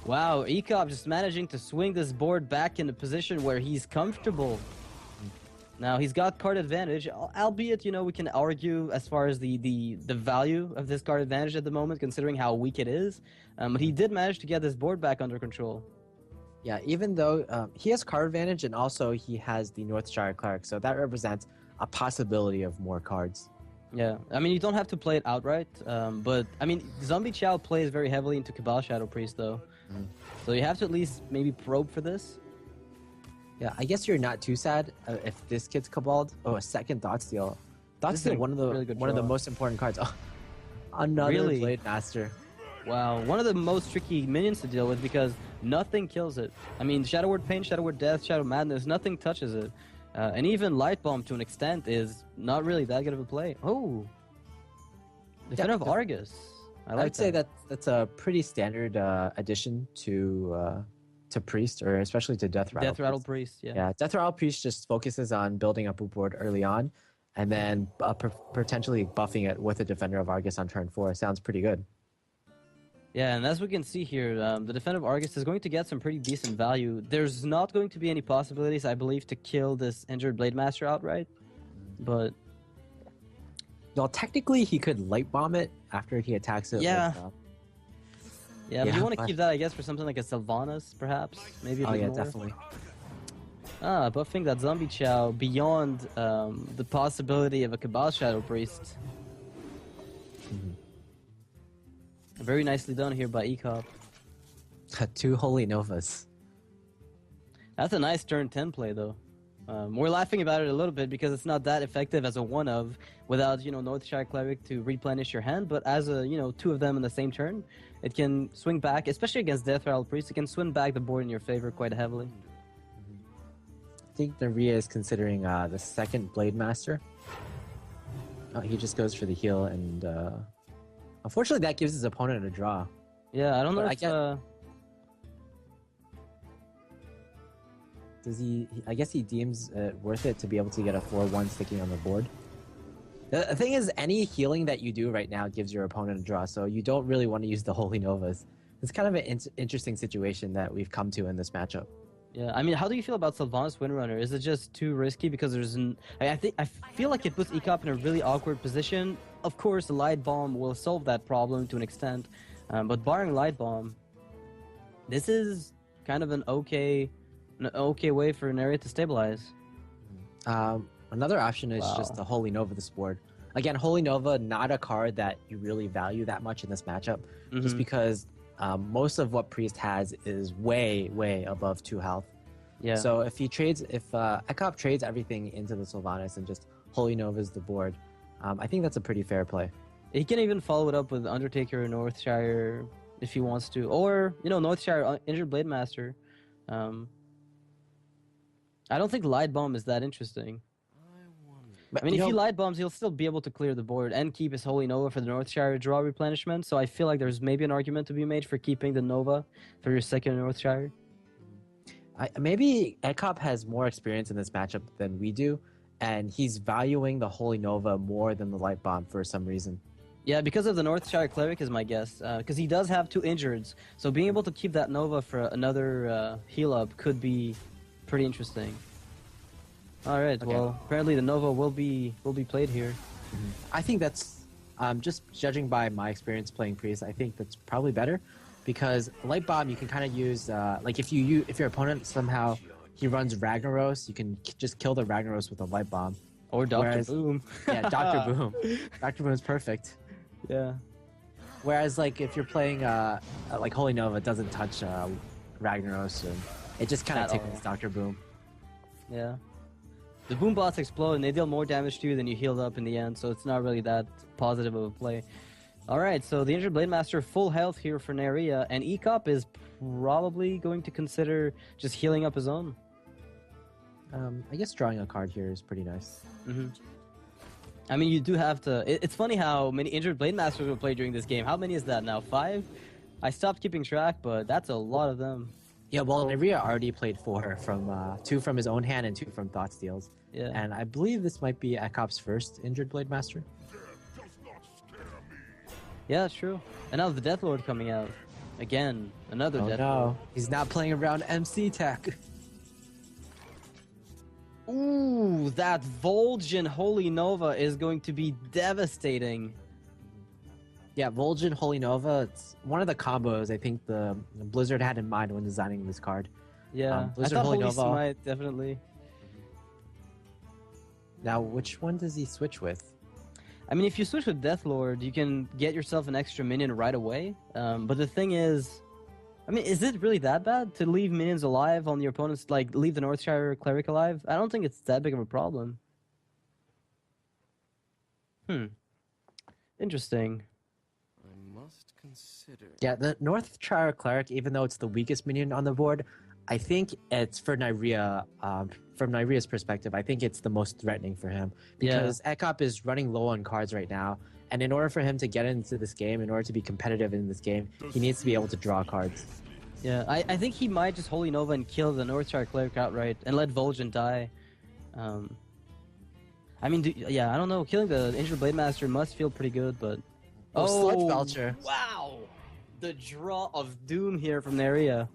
Wow, Ek0p just managing to swing this board back in a position where he's comfortable. Now he's got card advantage, albeit we can argue as far as the value of this card advantage at the moment, considering how weak it is. But he did manage to get this board back under control. Yeah, even though he has card advantage and also he has the Northshire Cleric, so that represents a possibility of more cards. Yeah, I mean you don't have to play it outright, but I mean Zombie Chow plays very heavily into Cabal Shadow Priest though, so you have to at least maybe probe for this. Yeah, I guess you're not too sad if this kid's Caballed. Oh, a second Thought Steal. Thought Steal, one of the most important cards. Oh, another Blade Master. Wow, one of the most tricky minions to deal with because nothing kills it. I mean, Shadow Word Pain, Shadow Word Death, Shadow Madness, nothing touches it. And even Light Bomb to an extent is not really that good of a play. Oh, Defender of Argus. I would say that's a pretty standard addition to Priest, or especially to Death Rattle Priest. Yeah. Yeah, Death Rattle Priest just focuses on building up a board early on, and then potentially buffing it with a Defender of Argus on turn 4. Sounds pretty good. Yeah, and as we can see here, the Defender of Argus is going to get some pretty decent value. There's not going to be any possibilities, I believe, to kill this injured Blade Master outright, but... Well, technically, he could Light Bomb it after he attacks it. Yeah. But you want to keep that, I guess, for something like a Sylvanas, perhaps? Maybe a bit more. Definitely. Buffing that Zombie Chow beyond the possibility of a Cabal Shadow Priest. Very nicely done here by Ek0p. 2 Holy Novas. That's a nice turn 10 play, though. We're laughing about it a little bit because it's not that effective as a one-of without, Northshire Cleric to replenish your hand, but as a, 2 of them in the same turn, it can swing back, especially against Death Rattle Priest, it can swing back the board in your favor quite heavily. I think Neirea is considering the second Blade Master. Oh, he just goes for the heal, and unfortunately that gives his opponent a draw. Yeah, I don't know if... Does he? I guess he deems it worth it to be able to get a 4/1 sticking on the board. The thing is, any healing that you do right now gives your opponent a draw, so you don't really want to use the Holy Novas. It's kind of an interesting situation that we've come to in this matchup. Yeah, I mean, how do you feel about Sylvanas Windrunner? Is it just too risky because there's I feel like it puts Ek0p in a really awkward position. Of course, the Light Bomb will solve that problem to an extent, but barring Light Bomb, this is kind of an okay way for Neirea to stabilize. Another option is just the Holy Nova this board. Again, Holy Nova, not a card that you really value that much in this matchup, just because most of what Priest has is way, way above 2 health. Yeah. So if Ek0p trades everything into the Sylvanas and just Holy Novas the board, I think that's a pretty fair play. He can even follow it up with Undertaker or Northshire if he wants to, or Northshire injured Blade Master. I don't think Light Bomb is that interesting. But, I mean, if he Light Bombs, he'll still be able to clear the board and keep his Holy Nova for the Northshire draw replenishment, so I feel like there's maybe an argument to be made for keeping the Nova for your second Northshire. Maybe Ek0p has more experience in this matchup than we do, and he's valuing the Holy Nova more than the Light Bomb for some reason. Yeah, because of the Northshire Cleric is my guess, because he does have 2 injureds, so being able to keep that Nova for another heal-up could be pretty interesting. All right. Okay. Well, apparently the Nova will be played here. I think that's just judging by my experience playing Priest. I think that's probably better because Light Bomb you can kind of use like if your opponent somehow he runs Ragnaros, you can just kill the Ragnaros with a Light Bomb or Dr. Boom. Yeah, Dr. Boom. Dr. Boom is perfect. Yeah. Whereas like if you're playing like Holy Nova, it doesn't touch Ragnaros, and it just kind of At all. tickles Dr. Boom. Yeah. The boom bots explode and they deal more damage to you than you healed up in the end, so it's not really that positive of a play. Alright, so the Injured Blade Master full health here for Neirea, and Ek0p is probably going to consider just healing up his own. I guess drawing a card here is pretty nice. I mean, you do have to... It's funny how many Injured Blade Masters will play during this game. How many is that now? 5? I stopped keeping track, but that's a lot of them. Yeah, well, Neirea already played 4 from 2 from his own hand and 2 from Thought Steals. Yeah. And I believe this might be Ek0p's first Injured Blade Master. Yeah, true. And now the Death Lord coming out. Again, another Death Lord. He's not playing around MC tech. Ooh, that Vol'jin Holy Nova is going to be devastating. Yeah, Vol'jin Holy Nova, it's one of the combos I think the Blizzard had in mind when designing this card. Yeah, I Blizzard thought Holy Holy Nova. Smite, definitely. Now, which one does he switch with? I mean, if you switch with Death Lord, you can get yourself an extra minion right away. But the thing is, I mean, is it really that bad to leave minions alive on your opponent's, like, leave the Northshire Cleric alive? I don't think it's that big of a problem. Interesting. I must consider. Yeah, the Northshire Cleric, even though it's the weakest minion on the board, I think it's for Neirea, from Neirea's perspective, I think it's the most threatening for him. Because Ek0p is running low on cards right now, and in order for him to get into this game, in order to be competitive in this game, he needs to be able to draw cards. Yeah, I think he might just Holy Nova and kill the Northshire Cleric outright and let Vol'jin die. I mean, yeah, I don't know. Killing the Injured Blade Master must feel pretty good, but... Sludge Belcher. Wow! The draw of doom here from Neirea.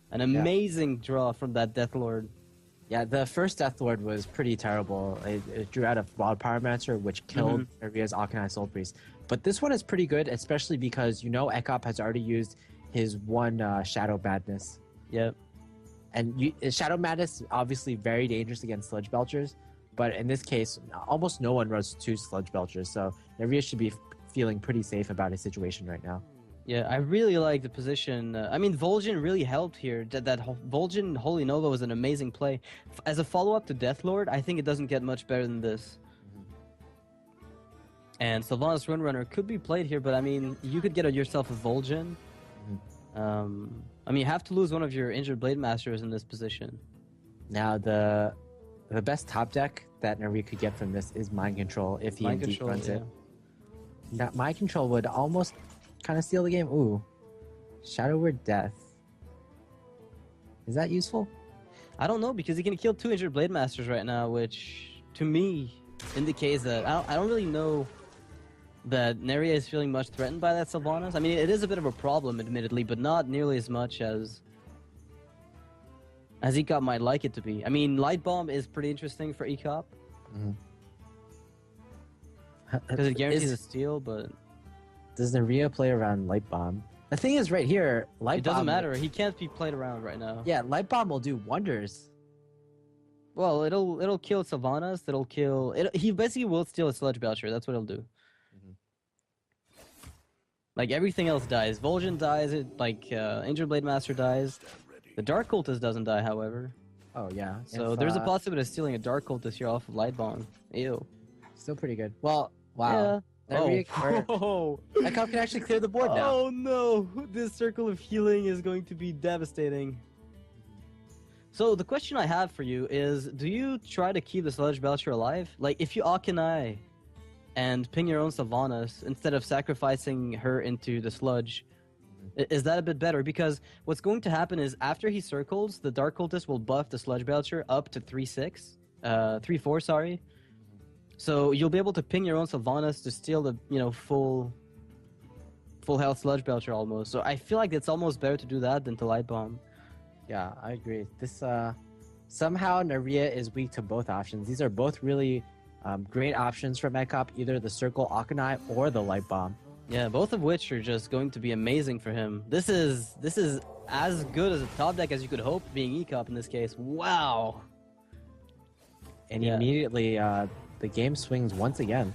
An amazing draw from that Death Lord. Yeah, the first Death Lord was pretty terrible. It drew out a Wild Pyromancer, which killed Neirea's Akanai Soul Priest. But this one is pretty good, especially because you know Ek0p has already used his one Shadow Madness. Yep. And Shadow Madness is obviously very dangerous against Sludge Belchers, but in this case, almost no one runs 2 Sludge Belchers, so Neirea should be feeling pretty safe about his situation right now. Yeah, I really like the position. I mean, Vol'jin really helped here. That Vol'jin Holy Nova was an amazing play. As a follow-up to Death Lord, I think it doesn't get much better than this. And Sylvanas Runrunner could be played here, but I mean, you could get yourself a Vol'jin. I mean, you have to lose one of your Injured Blade Masters in this position. Now, the best top deck that Neirea could get from this is Mind Control, if he indeed runs it. Now, Mind Control would almost kind of steal the game. Ooh. Shadow Word Death. Is that useful? I don't know, because he can kill 2 Injured Blade Masters right now, which, to me, indicates that I don't really know that Neirea is feeling much threatened by that Sylvanas. I mean, it is a bit of a problem, admittedly, but not nearly as much as Ek0p might like it to be. I mean, Light Bomb is pretty interesting for Ek0p. Because it guarantees a steal, but... Does Neirea play around Light Bomb? The thing is, right here, Light Bomb... It doesn't matter. He can't be played around right now. Yeah, Light Bomb will do wonders. Well, it'll kill Sylvanas. It'll kill... He basically will steal a Sludge Belcher. That's what it'll do. Like, everything else dies. Vol'jin dies. Injured Blade Master dies. The Dark Cultist doesn't die, however. Oh, yeah. So there's a possibility of stealing a Dark Cultist here off of Light Bomb. Ew. Still pretty good. Well, wow. Yeah. Ek0p can actually clear the board now. Oh no! This circle of healing is going to be devastating. So the question I have for you is, do you try to keep the Sludge Belcher alive? Like, if you Akanai and ping your own Sylvanas instead of sacrificing her into the Sludge, is that a bit better? Because what's going to happen is, after he circles, the Dark Cultist will buff the Sludge Belcher up to 3-4, sorry. So you'll be able to ping your own Sylvanas to steal the, full health Sludge Belcher almost. So I feel like it's almost better to do that than to Light Bomb. Yeah, I agree. This somehow Neirea is weak to both options. These are both really great options from Ek0p, either the Circle Akanai or the Light Bomb. Yeah, both of which are just going to be amazing for him. This is as good as a top deck as you could hope, being Ek0p in this case. Wow. And immediately the game swings once again.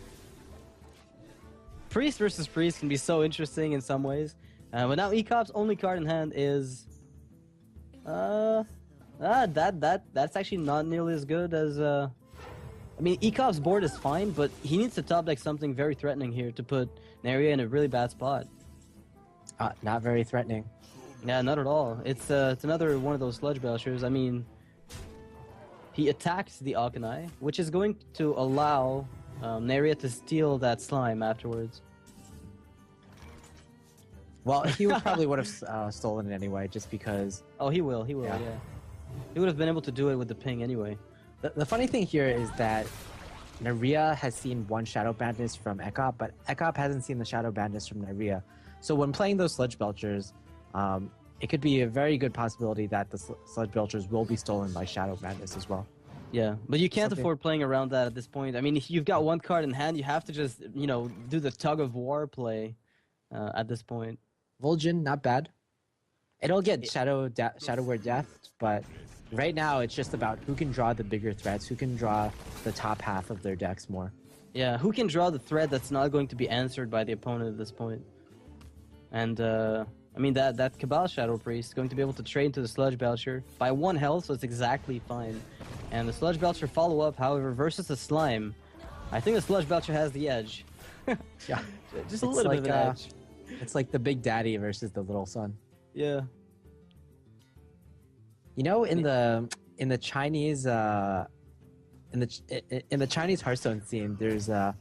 Priest versus Priest can be so interesting in some ways. But now Ek0p's only card in hand is That's actually not nearly as good as I mean, Ek0p's board is fine, but he needs to top deck something very threatening here to put Neirea in a really bad spot. Not very threatening. Yeah, not at all. It's another one of those sludge belchers. I mean, he attacks the Akanai, which is going to allow Neirea to steal that slime afterwards. Well, he probably would have stolen it anyway, just because. Oh, he will, yeah. He would have been able to do it with the ping anyway. The funny thing here is that Neirea has seen one Shadow Bandits from Ek0p, but Ek0p hasn't seen the Shadow Bandits from Neirea. So when playing those Sludge Belchers, it could be a very good possibility that the Sludge Belchers will be stolen by Shadow Bandits as well. Yeah, but you can't afford playing around that at this point. I mean, if you've got one card in hand, you have to just, do the tug of war play at this point. Vol'jin, not bad. It'll get Shadow Word Death, but right now it's just about who can draw the bigger threats, who can draw the top half of their decks more. Yeah, who can draw the threat that's not going to be answered by the opponent at this point. And, I mean, that Cabal Shadow Priest is going to be able to trade to the Sludge Belcher by 1 health, so it's exactly fine. And the Sludge Belcher follow-up, however, versus the Slime, I think the Sludge Belcher has the edge. Yeah. Just a little bit of an edge. It's like the big daddy versus the little son. Yeah. You know, in the Chinese in the Chinese Hearthstone scene, there's a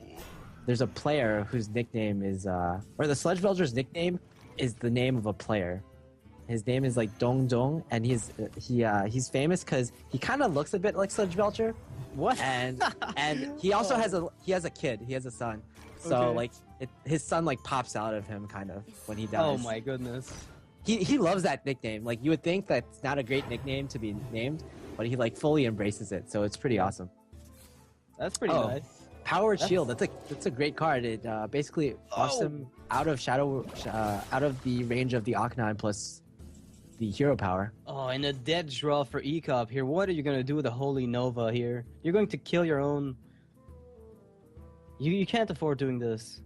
player whose nickname is or the Sludge Belcher's nickname is the name of a player. His name is like Dong Dong, and he's famous because he kind of looks a bit like Sludge Belcher. What? And he also has a kid. He has a son. So Okay. like his son like pops out of him kind of when he dies. Oh my goodness. He loves that nickname. Like you would think that's not a great nickname to be named, but he like fully embraces it. So it's pretty awesome. That's pretty Oh. nice. Powered Shield. That's a great card. It basically buffs him out of out of the range of the Akanai plus the hero power. Oh, and a dead draw for Ek0p here. What are you going to do with the Holy Nova here? You're going to kill your own... You can't afford doing this.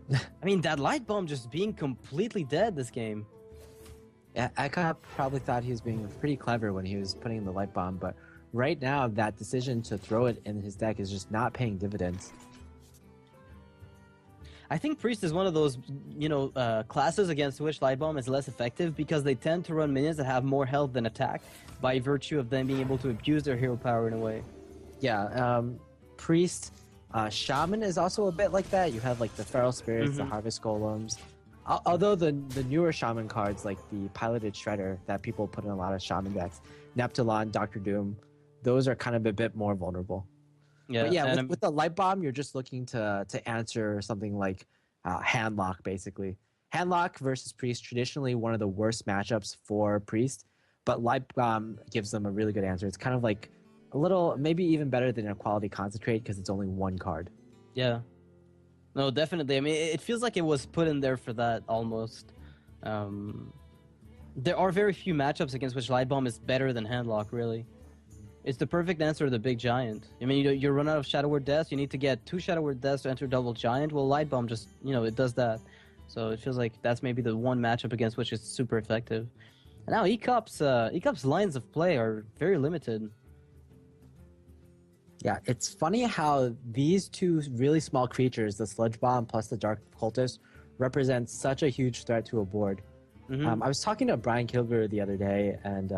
I mean, that Light Bomb just being completely dead this game. Yeah, Ek0p probably thought he was being pretty clever when he was putting in the Light Bomb, but right now that decision to throw it in his deck is just not paying dividends. I think Priest is one of those, classes against which Light Bomb is less effective because they tend to run minions that have more health than attack by virtue of them being able to abuse their hero power in a way. Yeah, Priest, Shaman is also a bit like that. You have like the Feral Spirits, the Harvest Golems. Although the newer Shaman cards, like the Piloted Shredder that people put in a lot of Shaman decks, Neptulon, Doctor Doom, those are kind of a bit more vulnerable. Yeah, but yeah, with the Light Bomb, you're just looking to answer something like Handlock, basically. Handlock versus Priest, traditionally one of the worst matchups for Priest, but Light Bomb gives them a really good answer. It's kind of like a little, maybe even better than a Quality Concentrate because it's only one card. Yeah. No, definitely. I mean, it feels like it was put in there for that almost. There are very few matchups against which Light Bomb is better than Handlock, really. It's the perfect answer to the big giant. I mean, you run out of Shadow Word Death, you need to get 2 Shadow Word Deaths to enter double giant. Well, Light Bomb just, it does that. So it feels like that's maybe the one matchup against which it's super effective. And now Ek0p's lines of play are very limited. Yeah, it's funny how these two really small creatures, the Sludge Bomb plus the Dark Cultist, represent such a huge threat to a board. I was talking to Brian Kilgore the other day, and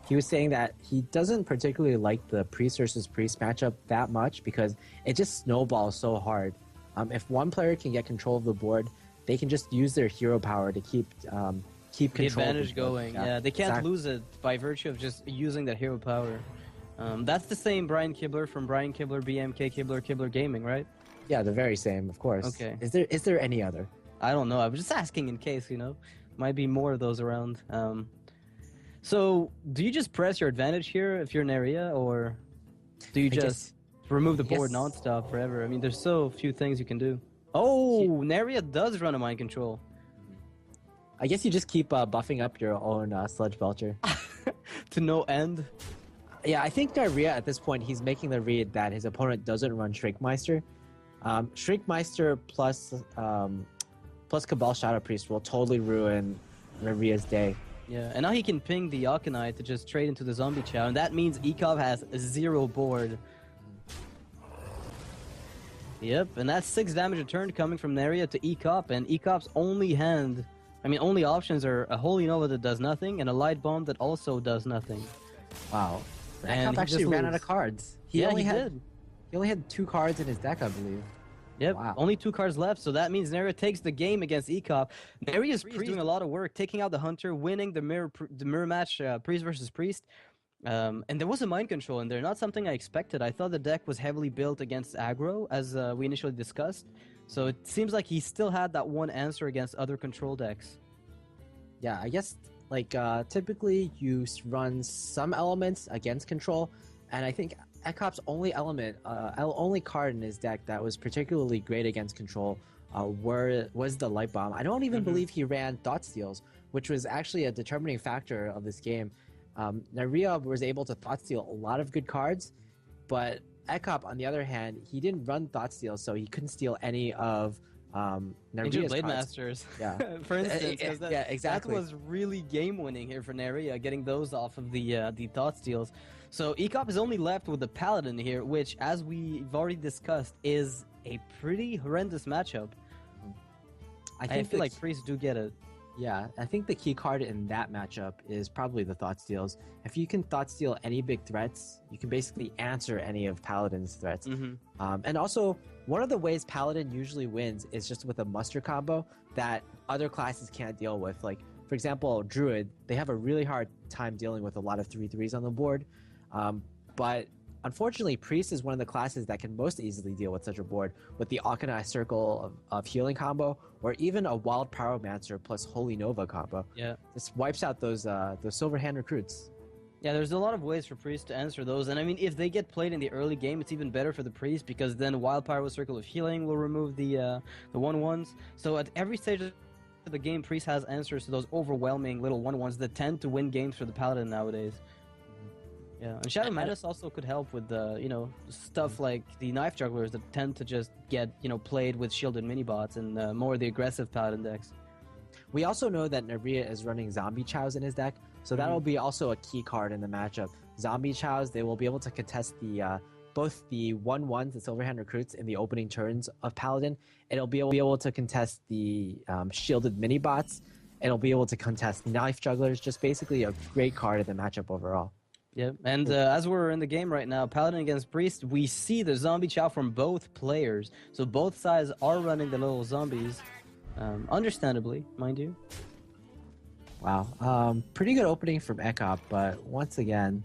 he was saying that he doesn't particularly like the Priest versus Priest matchup that much because it just snowballs so hard. If one player can get control of the board, they can just use their hero power to keep control The of the advantage board. going. Yeah, they can't lose it by virtue of just using that hero power. That's the same Brian Kibler from Brian Kibler, BMK Kibler, Kibler Gaming, right? Yeah, the very same, of course. Okay. Is there any other? I don't know. I was just asking in case, Might be more of those around. So, do you just press your advantage here if you're Neirea, or do you just remove the board nonstop forever? I mean, there's so few things you can do. Oh, Neirea does run a mind control. I guess you just keep buffing up your own Sludge Belcher. To no end. Yeah, I think Neirea at this point, he's making the read that his opponent doesn't run Shrinkmeister. Shrinkmeister plus Cabal Shadow Priest will totally ruin Neirea's day. Yeah, and now he can ping the Akanai to just trade into the Zombie Chow, and that means Ek0p has 0 board. Yep, and that's 6 damage a turn coming from Neirea to Ek0p, and Ek0p's only options are a Holy Nova that does nothing, and a Light Bomb that also does nothing. Wow. And Ek0p actually ran out of cards. He only had 2 cards in his deck, I believe. Yep, wow. Only 2 cards left, so that means Neirea takes the game against Ek0p. Neirea's Priest doing a lot of work, taking out the Hunter, winning the mirror match, Priest versus Priest. And there was a mind control in there, not something I expected. I thought the deck was heavily built against aggro, as we initially discussed. So it seems like he still had that one answer against other control decks. Yeah, I guess, like, typically you run some elements against control, and I think Ek0p's only only card in his deck that was particularly great against control was the Light Bomb. I don't even believe he ran Thought Steals, which was actually a determining factor of this game. Neirea was able to Thought Steal a lot of good cards, but Ek0p, on the other hand, he didn't run Thought Steals, so he couldn't steal any of Neirea's Blade cards. Masters, Yeah. for instance, Yeah, exactly. That was really game-winning here for Neirea, getting those off of the Thought Steals. So Ek0p is only left with the Paladin here, which, as we've already discussed, is a pretty horrendous matchup. I feel like Priests do get it. Yeah, I think the key card in that matchup is probably the Thought Steals. If you can Thought Steal any big threats, you can basically answer any of Paladin's threats. And also, one of the ways Paladin usually wins is just with a muster combo that other classes can't deal with. Like, for example, Druid, they have a really hard time dealing with a lot of 3/3s on the board. But unfortunately, Priest is one of the classes that can most easily deal with such a board with the Akanai Circle of Healing combo, or even a Wild Pyromancer plus Holy Nova combo. Yeah. This wipes out those Silver Hand recruits. Yeah, there's a lot of ways for Priest to answer those, and I mean, if they get played in the early game, it's even better for the Priest, because then Wild Pyro Circle of Healing will remove the 1/1s. So at every stage of the game, Priest has answers to those overwhelming little 1/1s that tend to win games for the Paladin nowadays. Yeah, and Shadow Madness also could help with the, stuff like the Knife Jugglers that tend to just get, played with shielded mini-bots and more of the aggressive Paladin decks. We also know that Neirea is running Zombie Chows in his deck, so that'll be also a key card in the matchup. Zombie Chows, they will be able to contest the both the 1/1s, the Silverhand recruits, in the opening turns of Paladin. It'll be able to contest the shielded mini-bots. It'll be able to contest Knife Jugglers, just basically a great card in the matchup overall. Yeah, and as we're in the game right now, Paladin against Priest, we see the Zombie Chow from both players. So both sides are running the little zombies, understandably, mind you. Wow, pretty good opening from Ek0p, but once again,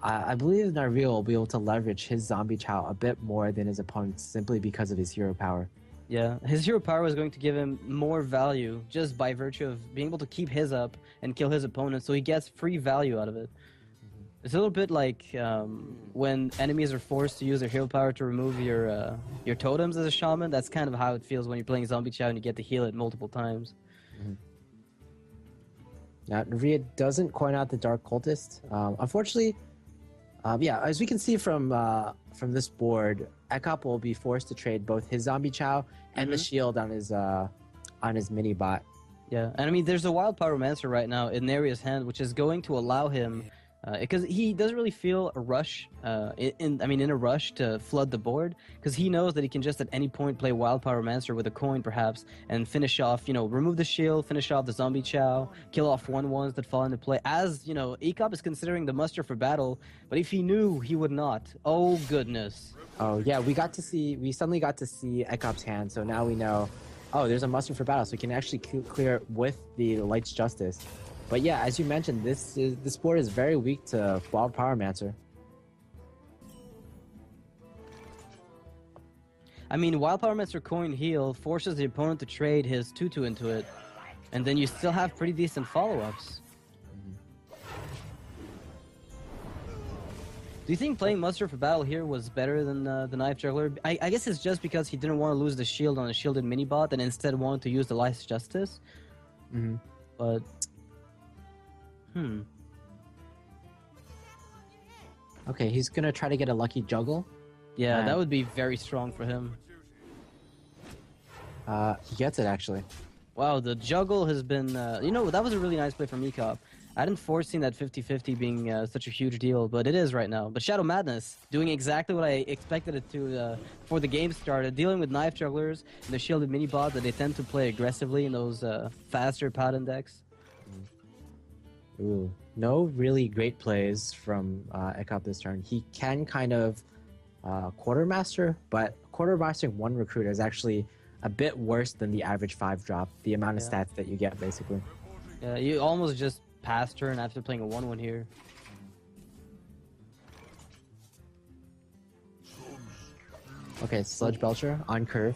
I believe Neirea will be able to leverage his Zombie Chow a bit more than his opponents simply because of his hero power. Yeah, his hero power is going to give him more value just by virtue of being able to keep his up and kill his opponent, so he gets free value out of it. It's a little bit like when enemies are forced to use their hero power to remove your totems as a shaman. That's kind of how it feels when you're playing Zombie Chow and you get to heal it multiple times. Now, Neirea doesn't coin out the Dark Cultist. Unfortunately, as we can see from this board, Ek0p will be forced to trade both his Zombie Chow and the shield on his mini bot. Yeah, and I mean, there's a Wild Pyromancer right now in Neirea's hand, which is going to allow him, because he doesn't really feel a rush, in a rush to flood the board, because he knows that he can just at any point play Wild Pyromancer with a coin, perhaps, and finish off, remove the shield, finish off the Zombie Chow, kill off 1/1s that fall into play. As, Ek0p is considering the muster for battle, but if he knew, he would not. Oh, goodness. Oh, yeah, we suddenly got to see Ek0p's hand, so now we know, oh, there's a muster for battle, so we can actually clear it with the Light's Justice. But yeah, as you mentioned, this board is very weak to Wild Pyromancer. I mean, Wild Pyromancer coin heal forces the opponent to trade his 2/2 into it, and then you still have pretty decent follow-ups. Do you think playing Muster for Battle here was better than the Knife Juggler? I guess it's just because he didn't want to lose the shield on a shielded mini-bot and instead wanted to use the Light's Justice. But... Okay, he's gonna try to get a lucky juggle. Yeah, that would be very strong for him. He gets it, actually. Wow, the juggle has been... that was a really nice play from Ek0p. I didn't foresee that 50-50 being such a huge deal, but it is right now. But Shadow Madness, doing exactly what I expected it to before the game started, dealing with knife jugglers and the shielded mini-bot that they tend to play aggressively in those faster paladin decks. Ooh, no really great plays from Ek0p this turn. He can kind of quartermaster, but quartermastering one recruit is actually a bit worse than the average 5 drop, the amount of stats that you get, basically. Yeah, you almost just pass turn after playing a 1-1 here. Okay, Sludge Belcher on curve.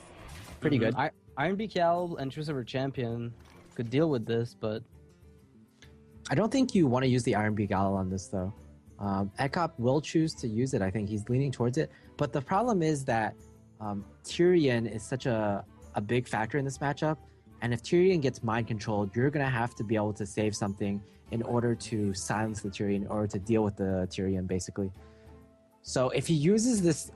Pretty good. Iron Beak Owl and Trucifer Champion could deal with this, but... I don't think you want to use the Iron Beak Owl on this, though. Ek0p will choose to use it. I think he's leaning towards it. But the problem is that Tyrion is such a big factor in this matchup. And if Tyrion gets mind controlled, you're going to have to be able to save something in order to silence the Tyrion, or to deal with the Tyrion, basically. So if he uses this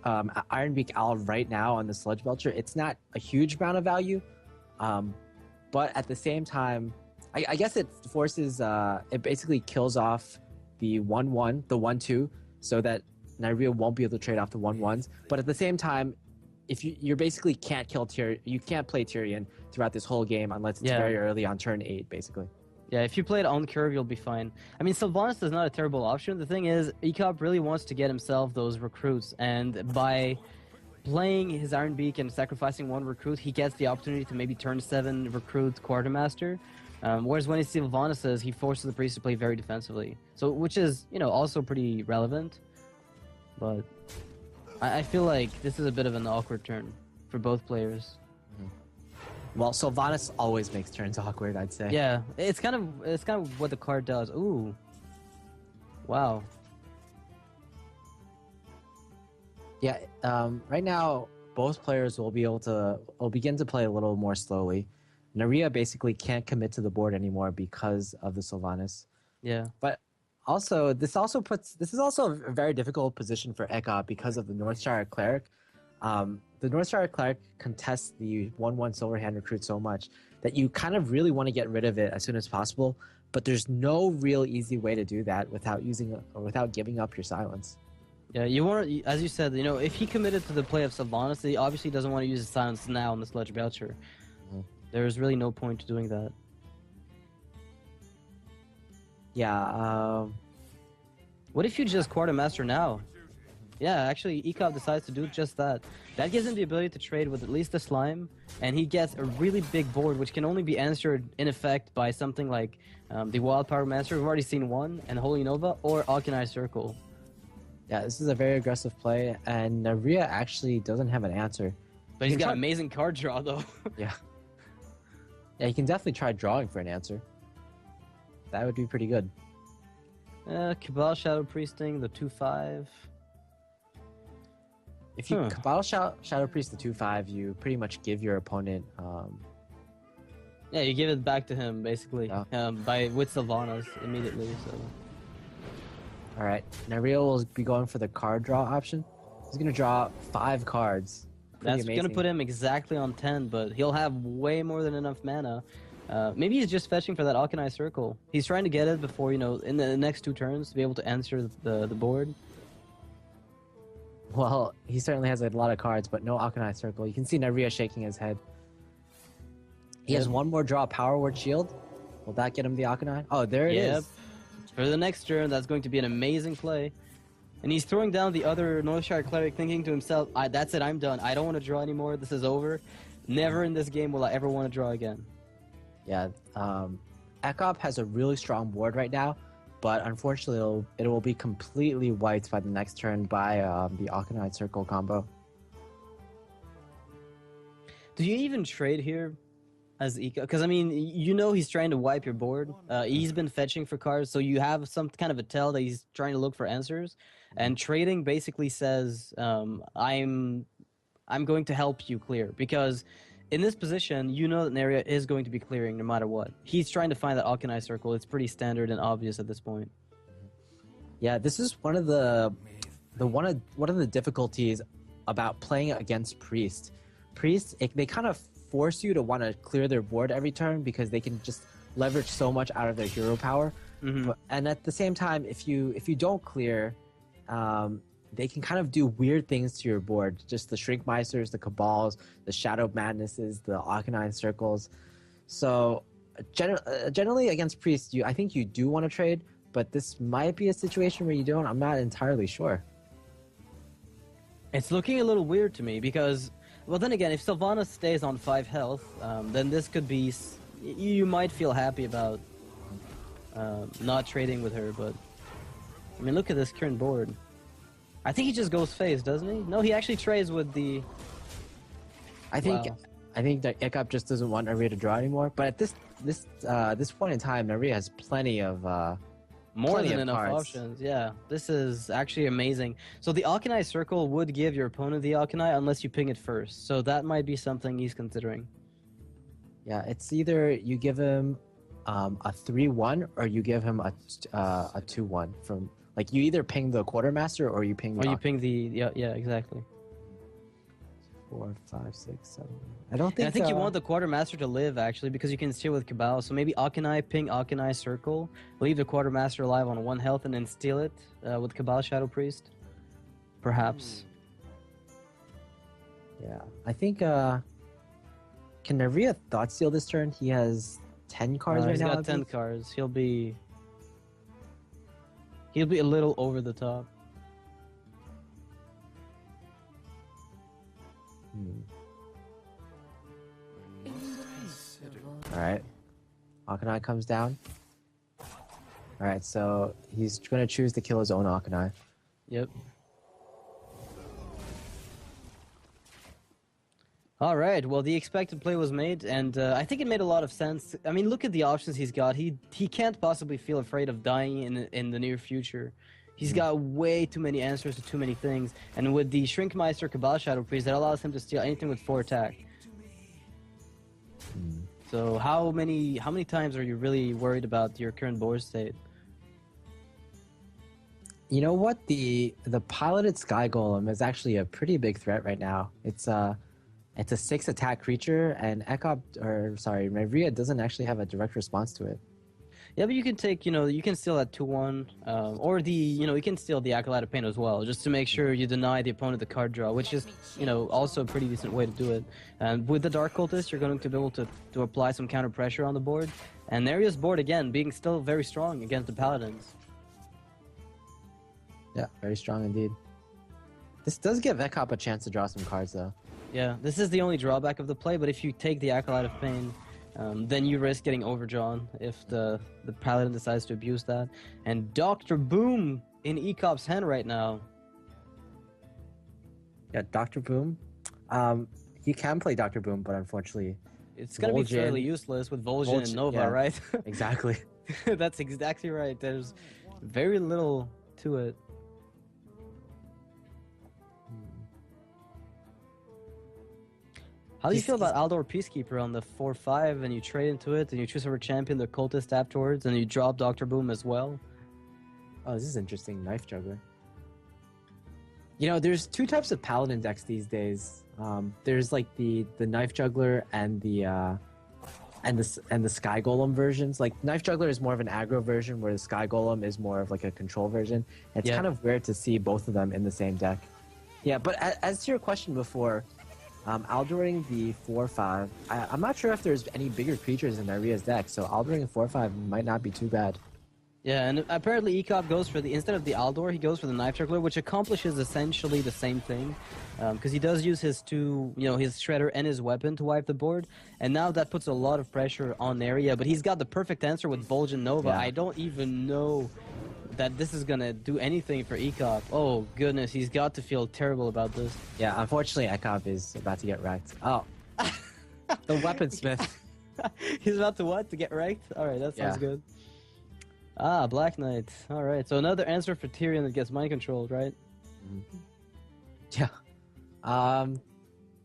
Iron Beak Owl right now on the Sludge Belcher, it's not a huge amount of value. But at the same time, I guess it forces, it basically kills off the 1-1, the 1-2, so that Neirea won't be able to trade off the 1-1s. But at the same time, if you basically can't kill Tyrion, you can't play Tyrion throughout this whole game unless it's very early on turn 8, basically. Yeah, if you play it on curve, you'll be fine. I mean, Sylvanas is not a terrible option. The thing is, Ek0p really wants to get himself those recruits, and by playing his Iron Beak and sacrificing one recruit, he gets the opportunity to maybe turn 7 recruit Quartermaster. Whereas when it's Sylvanas, he forces the priest to play very defensively. So, which is, also pretty relevant. But I feel like this is a bit of an awkward turn for both players. Well, Sylvanas always makes turns awkward, I'd say. Yeah, it's kind of what the card does. Ooh. Wow. Yeah, right now both players will begin to play a little more slowly. Neirea basically can't commit to the board anymore because of the Sylvanas. Yeah. But also this is also a very difficult position for Ek0p because of the Northshire Cleric. The Northshire Cleric contests the 1-1 Silver Hand recruit so much that you kind of really want to get rid of it as soon as possible, but there's no real easy way to do that without giving up your silence. Yeah, you want to, as you said, if he committed to the play of Sylvanas, he obviously doesn't want to use his silence now on the Sludge Belcher. There's really no point to doing that. Yeah, what if you just Quartermaster now? Yeah, actually, Ek0p decides to do just that. That gives him the ability to trade with at least a slime, and he gets a really big board, which can only be answered in effect by something like the Wild Power Master. We've already seen one, and Holy Nova, or Alkanai Circle. Yeah, this is a very aggressive play, and Neirea actually doesn't have an answer. But he's got amazing card draw, though. Yeah. Yeah, you can definitely try drawing for an answer. That would be pretty good. Cabal Shadow Priesting, the 2-5. If you Cabal Shadow Priest the 2-5, you pretty much give your opponent... Yeah, you give it back to him, basically, with Sylvanas immediately, so... Alright, Neirea will be going for the card draw option. He's going to draw 5 cards. That's going to put him exactly on 10, but he'll have way more than enough mana. Maybe he's just fetching for that Alkanai Circle. He's trying to get it before, in the next 2 turns to be able to answer the board. Well, he certainly has a lot of cards, but no Alkanai Circle. You can see Neirea shaking his head. He has one more draw, Power Word Shield. Will that get him the Alkanai? Oh, there it is. For the next turn, that's going to be an amazing play. And he's throwing down the other Northshire Cleric, thinking to himself, that's it, I'm done. I don't want to draw anymore. This is over. Never in this game will I ever want to draw again. Yeah, Ek0p has a really strong board right now, but unfortunately it will be completely wiped by the next turn by the Alkanai Circle combo. Do you even trade here as Ek0p? Because, I mean, he's trying to wipe your board. He's been fetching for cards, so you have some kind of a tell that he's trying to look for answers. And trading basically says, I'm going to help you clear. Because in this position, that Neirea is going to be clearing no matter what. He's trying to find that Alkanai Circle. It's pretty standard and obvious at this point. Yeah, this is one of the difficulties about playing against Priest. Priest, they kind of force you to want to clear their board every turn because they can just leverage so much out of their hero power. And at the same time, if you don't clear, they can kind of do weird things to your board. Just the Shrinkmeisters, the Cabals, the Shadow Madnesses, the Arcanine Circles. So generally against Priest, I think you do want to trade, but this might be a situation where you don't. I'm not entirely sure. It's looking a little weird to me because, well, then again, if Sylvanas stays on 5 health, then this could be... You might feel happy about not trading with her, but... I mean, look at this current board. I think he just goes phase, doesn't he? No, he actually trades with the... I think that Ek0p just doesn't want Neirea to draw anymore, but at this point in time, Neirea has plenty of more plenty than of enough cards. options. Yeah, this is actually amazing. So the Arcanine Circle would give your opponent the Arcanine unless you ping it first. So that might be something he's considering. Yeah, it's either you give him a 3-1 or you give him a 2-1 from, like, you either ping the Quartermaster or you ping the... Or you ping the... Yeah, exactly. 4, 5, 6, 7. I don't think... And I think you want the Quartermaster to live, actually, because you can steal with Cabal. So maybe Arcanine, ping Arcanine Circle, leave the Quartermaster alive on 1 health, and then steal it with Cabal Shadow Priest. Perhaps. Yeah, I think... Can Neirea Thought Steal this turn? He has 10 cards right he's now. got 10 cards. He'll be a little over the top. Alright. Arcanine comes down. Alright, so he's going to choose to kill his own Arcanine. Yep. All right. Well, the expected play was made, and I think it made a lot of sense. I mean, look at the options he's got. He can't possibly feel afraid of dying in the near future. He's got way too many answers to too many things, and with the Shrinkmeister Cabal Shadow Priest, that allows him to steal anything with 4 attack. So how many times are you really worried about your current board state? You know what? The piloted Sky Golem is actually a pretty big threat right now. It's a 6 attack creature, and Neirea doesn't actually have a direct response to it. Yeah, but you can take, you can steal that 2-1, or you can steal the Acolyte of Pain as well, just to make sure you deny the opponent the card draw, which is, also a pretty decent way to do it. And with the Dark Cultist, you're going to be able to apply some counter pressure on the board. And Neirea's board, again, being still very strong against the Paladins. Yeah, very strong indeed. This does give Ek0p a chance to draw some cards, though. Yeah, this is the only drawback of the play, but if you take the Acolyte of Pain, then you risk getting overdrawn if the Paladin decides to abuse that. And Dr. Boom in Ek0p's hand right now. Yeah, Dr. Boom. He can play Dr. Boom, but unfortunately... It's going to be fairly useless with Vol'jin and Nova, yeah, right? Exactly. That's exactly right. There's very little to it. How do you feel about Aldor Peacekeeper on the 4-5 and you trade into it and you choose over champion the cultist afterwards and you drop Dr. Boom as well? Oh, this is interesting. Knife Juggler. There's 2 types of Paladin decks these days. There's like the Knife Juggler and the Sky Golem versions. Like Knife Juggler is more of an aggro version, where the Sky Golem is more of like a control version. It's kind of weird to see both of them in the same deck. Yeah, but as to your question before, Aldoring the 4-5, I'm not sure if there's any bigger creatures in Neirea's deck, so Aldoring 4-5 might not be too bad. Yeah, and apparently Ek0p goes for instead of the Aldor, he goes for the Knife Juggler, which accomplishes essentially the same thing. Because he does use his his Shredder and his weapon to wipe the board, and now that puts a lot of pressure on Neirea, but he's got the perfect answer with Vol'jin Nova. Yeah. I don't even know that this is gonna do anything for Ek0p. Oh goodness, he's got to feel terrible about this. Yeah, unfortunately Ek0p is about to get wrecked. Oh, the Weaponsmith. He's about to what? To get wrecked? Alright, that sounds good. Ah, Black Knight. Alright, so another answer for Tyrion that gets mind controlled, right? Yeah.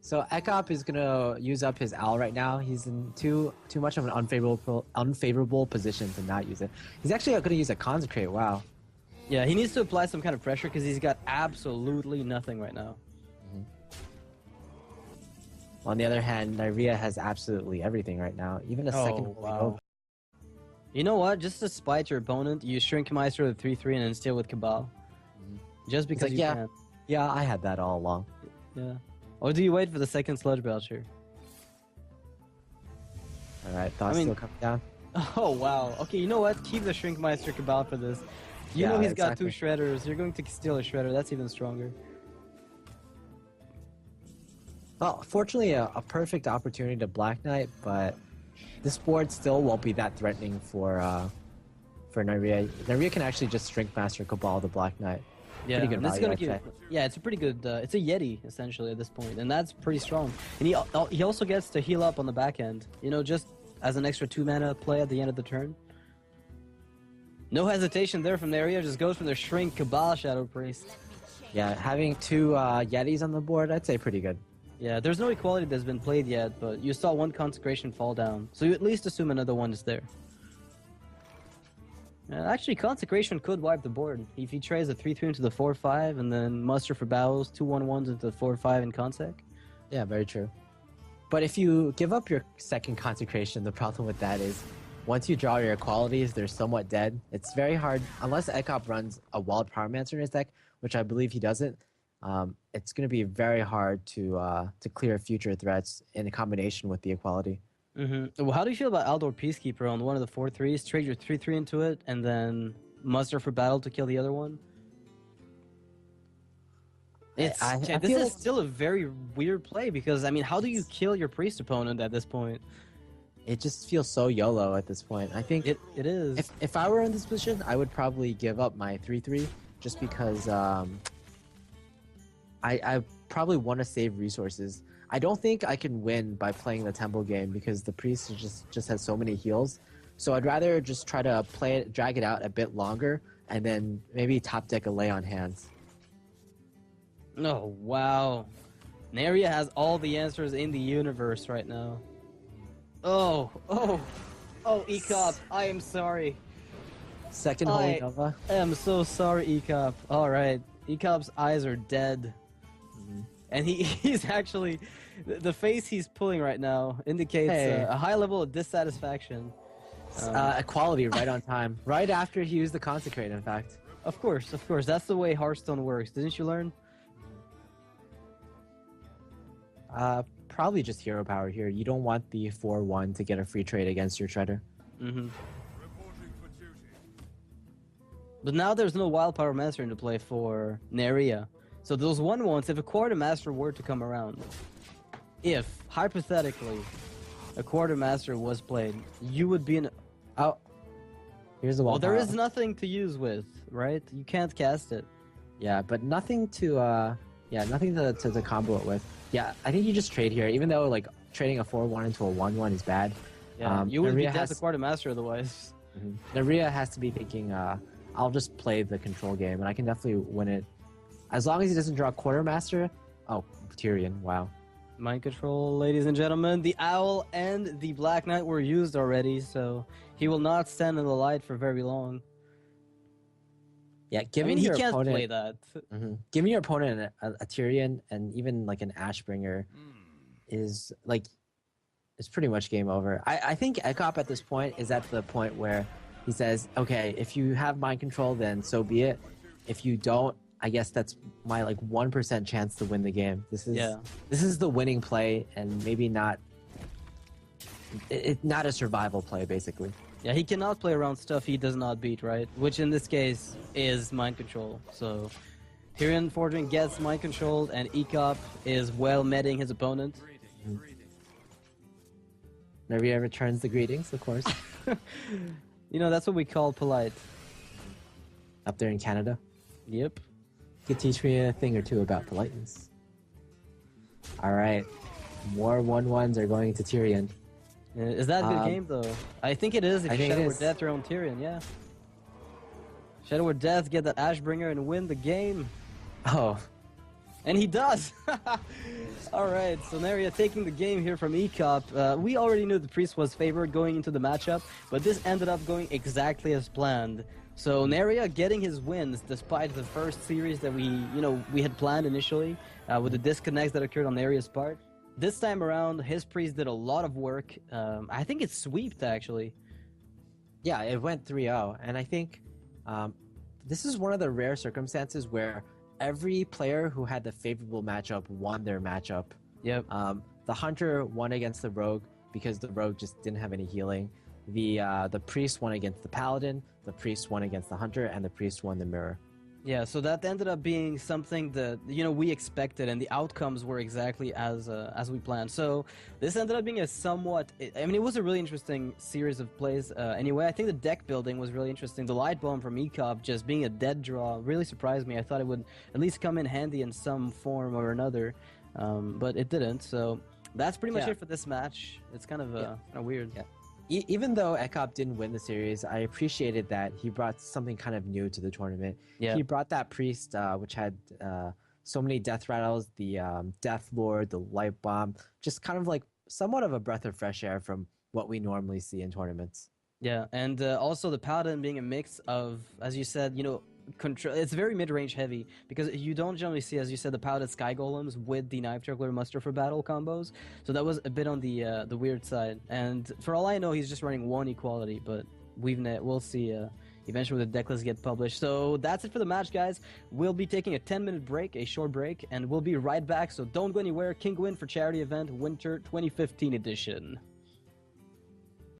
So Ek0p is gonna use up his owl right now. He's in too much of an unfavorable position to not use it. He's actually gonna use a Consecrate. Wow. Yeah, he needs to apply some kind of pressure because he's got absolutely nothing right now. On the other hand, Neirea has absolutely everything right now. Even a second Oh, Holy wow. Hope. You know what? Just to spite your opponent, you shrink Meister with 3-3 and then steal with Cabal. Just He's because like, you yeah, can. yeah, I had that all along. Yeah. Or do you wait for the second Sludge Belcher? All right, thoughts I mean- still coming down. Oh, wow. Okay, you know what? Keep the Shrink Meister Cabal for this. You Yeah, know he's got two exactly. Shredders. You're going to steal a Shredder. That's even stronger. Well, fortunately, a perfect opportunity to Black Knight, but this board still won't be that threatening for Neirea. Neirea can actually just Strength Master Cabal the Black Knight. Yeah, Pretty good and this is value, gonna I'd give. say. Yeah, it's a pretty good. It's a Yeti essentially at this point, and that's pretty strong. And he also gets to heal up on the back end. You know, just as an extra 2-mana play at the end of the turn. No hesitation there from Neirea. Just goes from the Shrink Cabal Shadow Priest. Yeah, having two Yetis on the board, I'd say pretty good. Yeah, there's no equality that's been played yet, but you saw one Consecration fall down, so you at least assume another one is there. Actually, Consecration could wipe the board. If he trades a 3-3 into the 4-5 and then Muster for Battles, 2-1-1s into the 4-5 in Consec. Yeah, very true. But if you give up your second Consecration, the problem with that is once you draw your equalities, they're somewhat dead. It's very hard, unless Ek0p runs a Wild Pyromancer in his deck, which I believe he doesn't. It's going to be very hard to clear future threats in combination with the equality. Well, how do you feel about Aldor Peacekeeper on one of the 4-3s? Trade your 3-3 into it, and then Muster for Battle to kill the other one? This feel is like- still a very weird play, because, I mean, how do you kill your Priest opponent at this point? It just feels so YOLO at this point. I think It is. if I were in this position, I would probably give up my 3-3 just because I probably want to save resources. I don't think I can win by playing the tempo game because the priest just has so many heals. So I'd rather just try to play it, drag it out a bit longer, and then maybe top deck a Lay on Hands. Oh, wow. Neirea has all the answers in the universe right now. Oh, Ek0p, I am sorry. Second Holy Nova. I am so sorry, Ek0p. Alright, Ek0p's eyes are dead. And he's actually... The face he's pulling right now indicates Hey. a high level of dissatisfaction. Equality right on time. Right after he used the Consecrate, in fact. Of course. That's the way Hearthstone works. Didn't you learn? Probably just hero power here. You don't want the 4-1 to get a free trade against your Shredder. But now there's no Wild Pyromancer into play for Neirea. So those 1-1s, if a Quartermaster were to come around, if, hypothetically, a Quartermaster was played, you would be in... Oh, here's the wall. Well, there is nothing to use with, right? You can't cast it. Yeah, but nothing to nothing to combo it with. Yeah, I think you just trade here, even though like trading a 4-1 into a 1-1 is bad. Yeah, you would be Neirea dead has- to Quartermaster otherwise. Neirea has to be thinking, I'll just play the control game, and I can definitely win it. As long as he doesn't draw Quartermaster. Oh, Tyrion, wow. Mind control, ladies and gentlemen. The Owl and the Black Knight were used already, so he will not stand in the light for very long. Yeah, I giving mean, he your can't opponent, play that. Giving your opponent a Tyrion and even like an Ashbringer is like, it's pretty much game over. I think Ek0p at this point is at the point where he says, okay, if you have mind control, then so be it. If you don't, I guess that's my like 1% chance to win the game. This is the winning play, and maybe not not a survival play, basically. Yeah, he cannot play around stuff he does not beat, right? Which in this case is mind control. So Tyrion Forging gets mind controlled, and Ek0p is well meting his opponent. Neirea returns the greetings, of course, You know, that's what we call polite. up there in Canada. Yep. You could teach me a thing or two about politeness. All right, more 1-1s are going to Tyrion. Is that a good game, though? I think it is if I you think it Shadow is. or Death your own Tyrion, yeah. Shadow or Death, get that Ashbringer and win the game. Oh, And he does! Alright, so Neirea taking the game here from Ek0p. We already knew the Priest was favored going into the matchup, but this ended up going exactly as planned. So Neirea getting his wins despite the first series that we had planned initially, with the disconnects that occurred on Neirea's part. This time around, his priest did a lot of work. I think it's sweeped, actually. Yeah, it went 3-0, and I think this is one of the rare circumstances where every player who had the favorable matchup won their matchup. Yep. The Hunter won against the Rogue because the Rogue just didn't have any healing. The Priest won against the Paladin, the Priest won against the Hunter, and the Priest won the Mirror. Yeah, so that ended up being something that we expected, and the outcomes were exactly as we planned. So this ended up being a somewhat, I mean, it was a really interesting series of plays. Anyway, I think the deck building was really interesting. The light bomb from Ek0p just being a dead draw really surprised me. I thought it would at least come in handy in some form or another, but it didn't. So that's pretty much it for this match. It's kind of weird. Yeah. Even though Ek0p didn't win the series, I appreciated that he brought something kind of new to the tournament. Yeah. He brought that priest, which had so many death rattles, the Death Lord, the Light Bomb, just kind of like somewhat of a breath of fresh air from what we normally see in tournaments. Yeah, and also the Paladin being a mix of, as you said, control. It's very mid-range heavy because you don't generally see, as you said, the Paladin Sky Golems with the Knife Juggler Muster for Battle combos. So that was a bit on the weird side. And for all I know, he's just running one equality, but we'll see eventually when the deck lists get published. So that's it for the match, guys. We'll be taking a 10-minute break, a short break, and we'll be right back. So don't go anywhere. King Win for charity event Winter 2015 edition.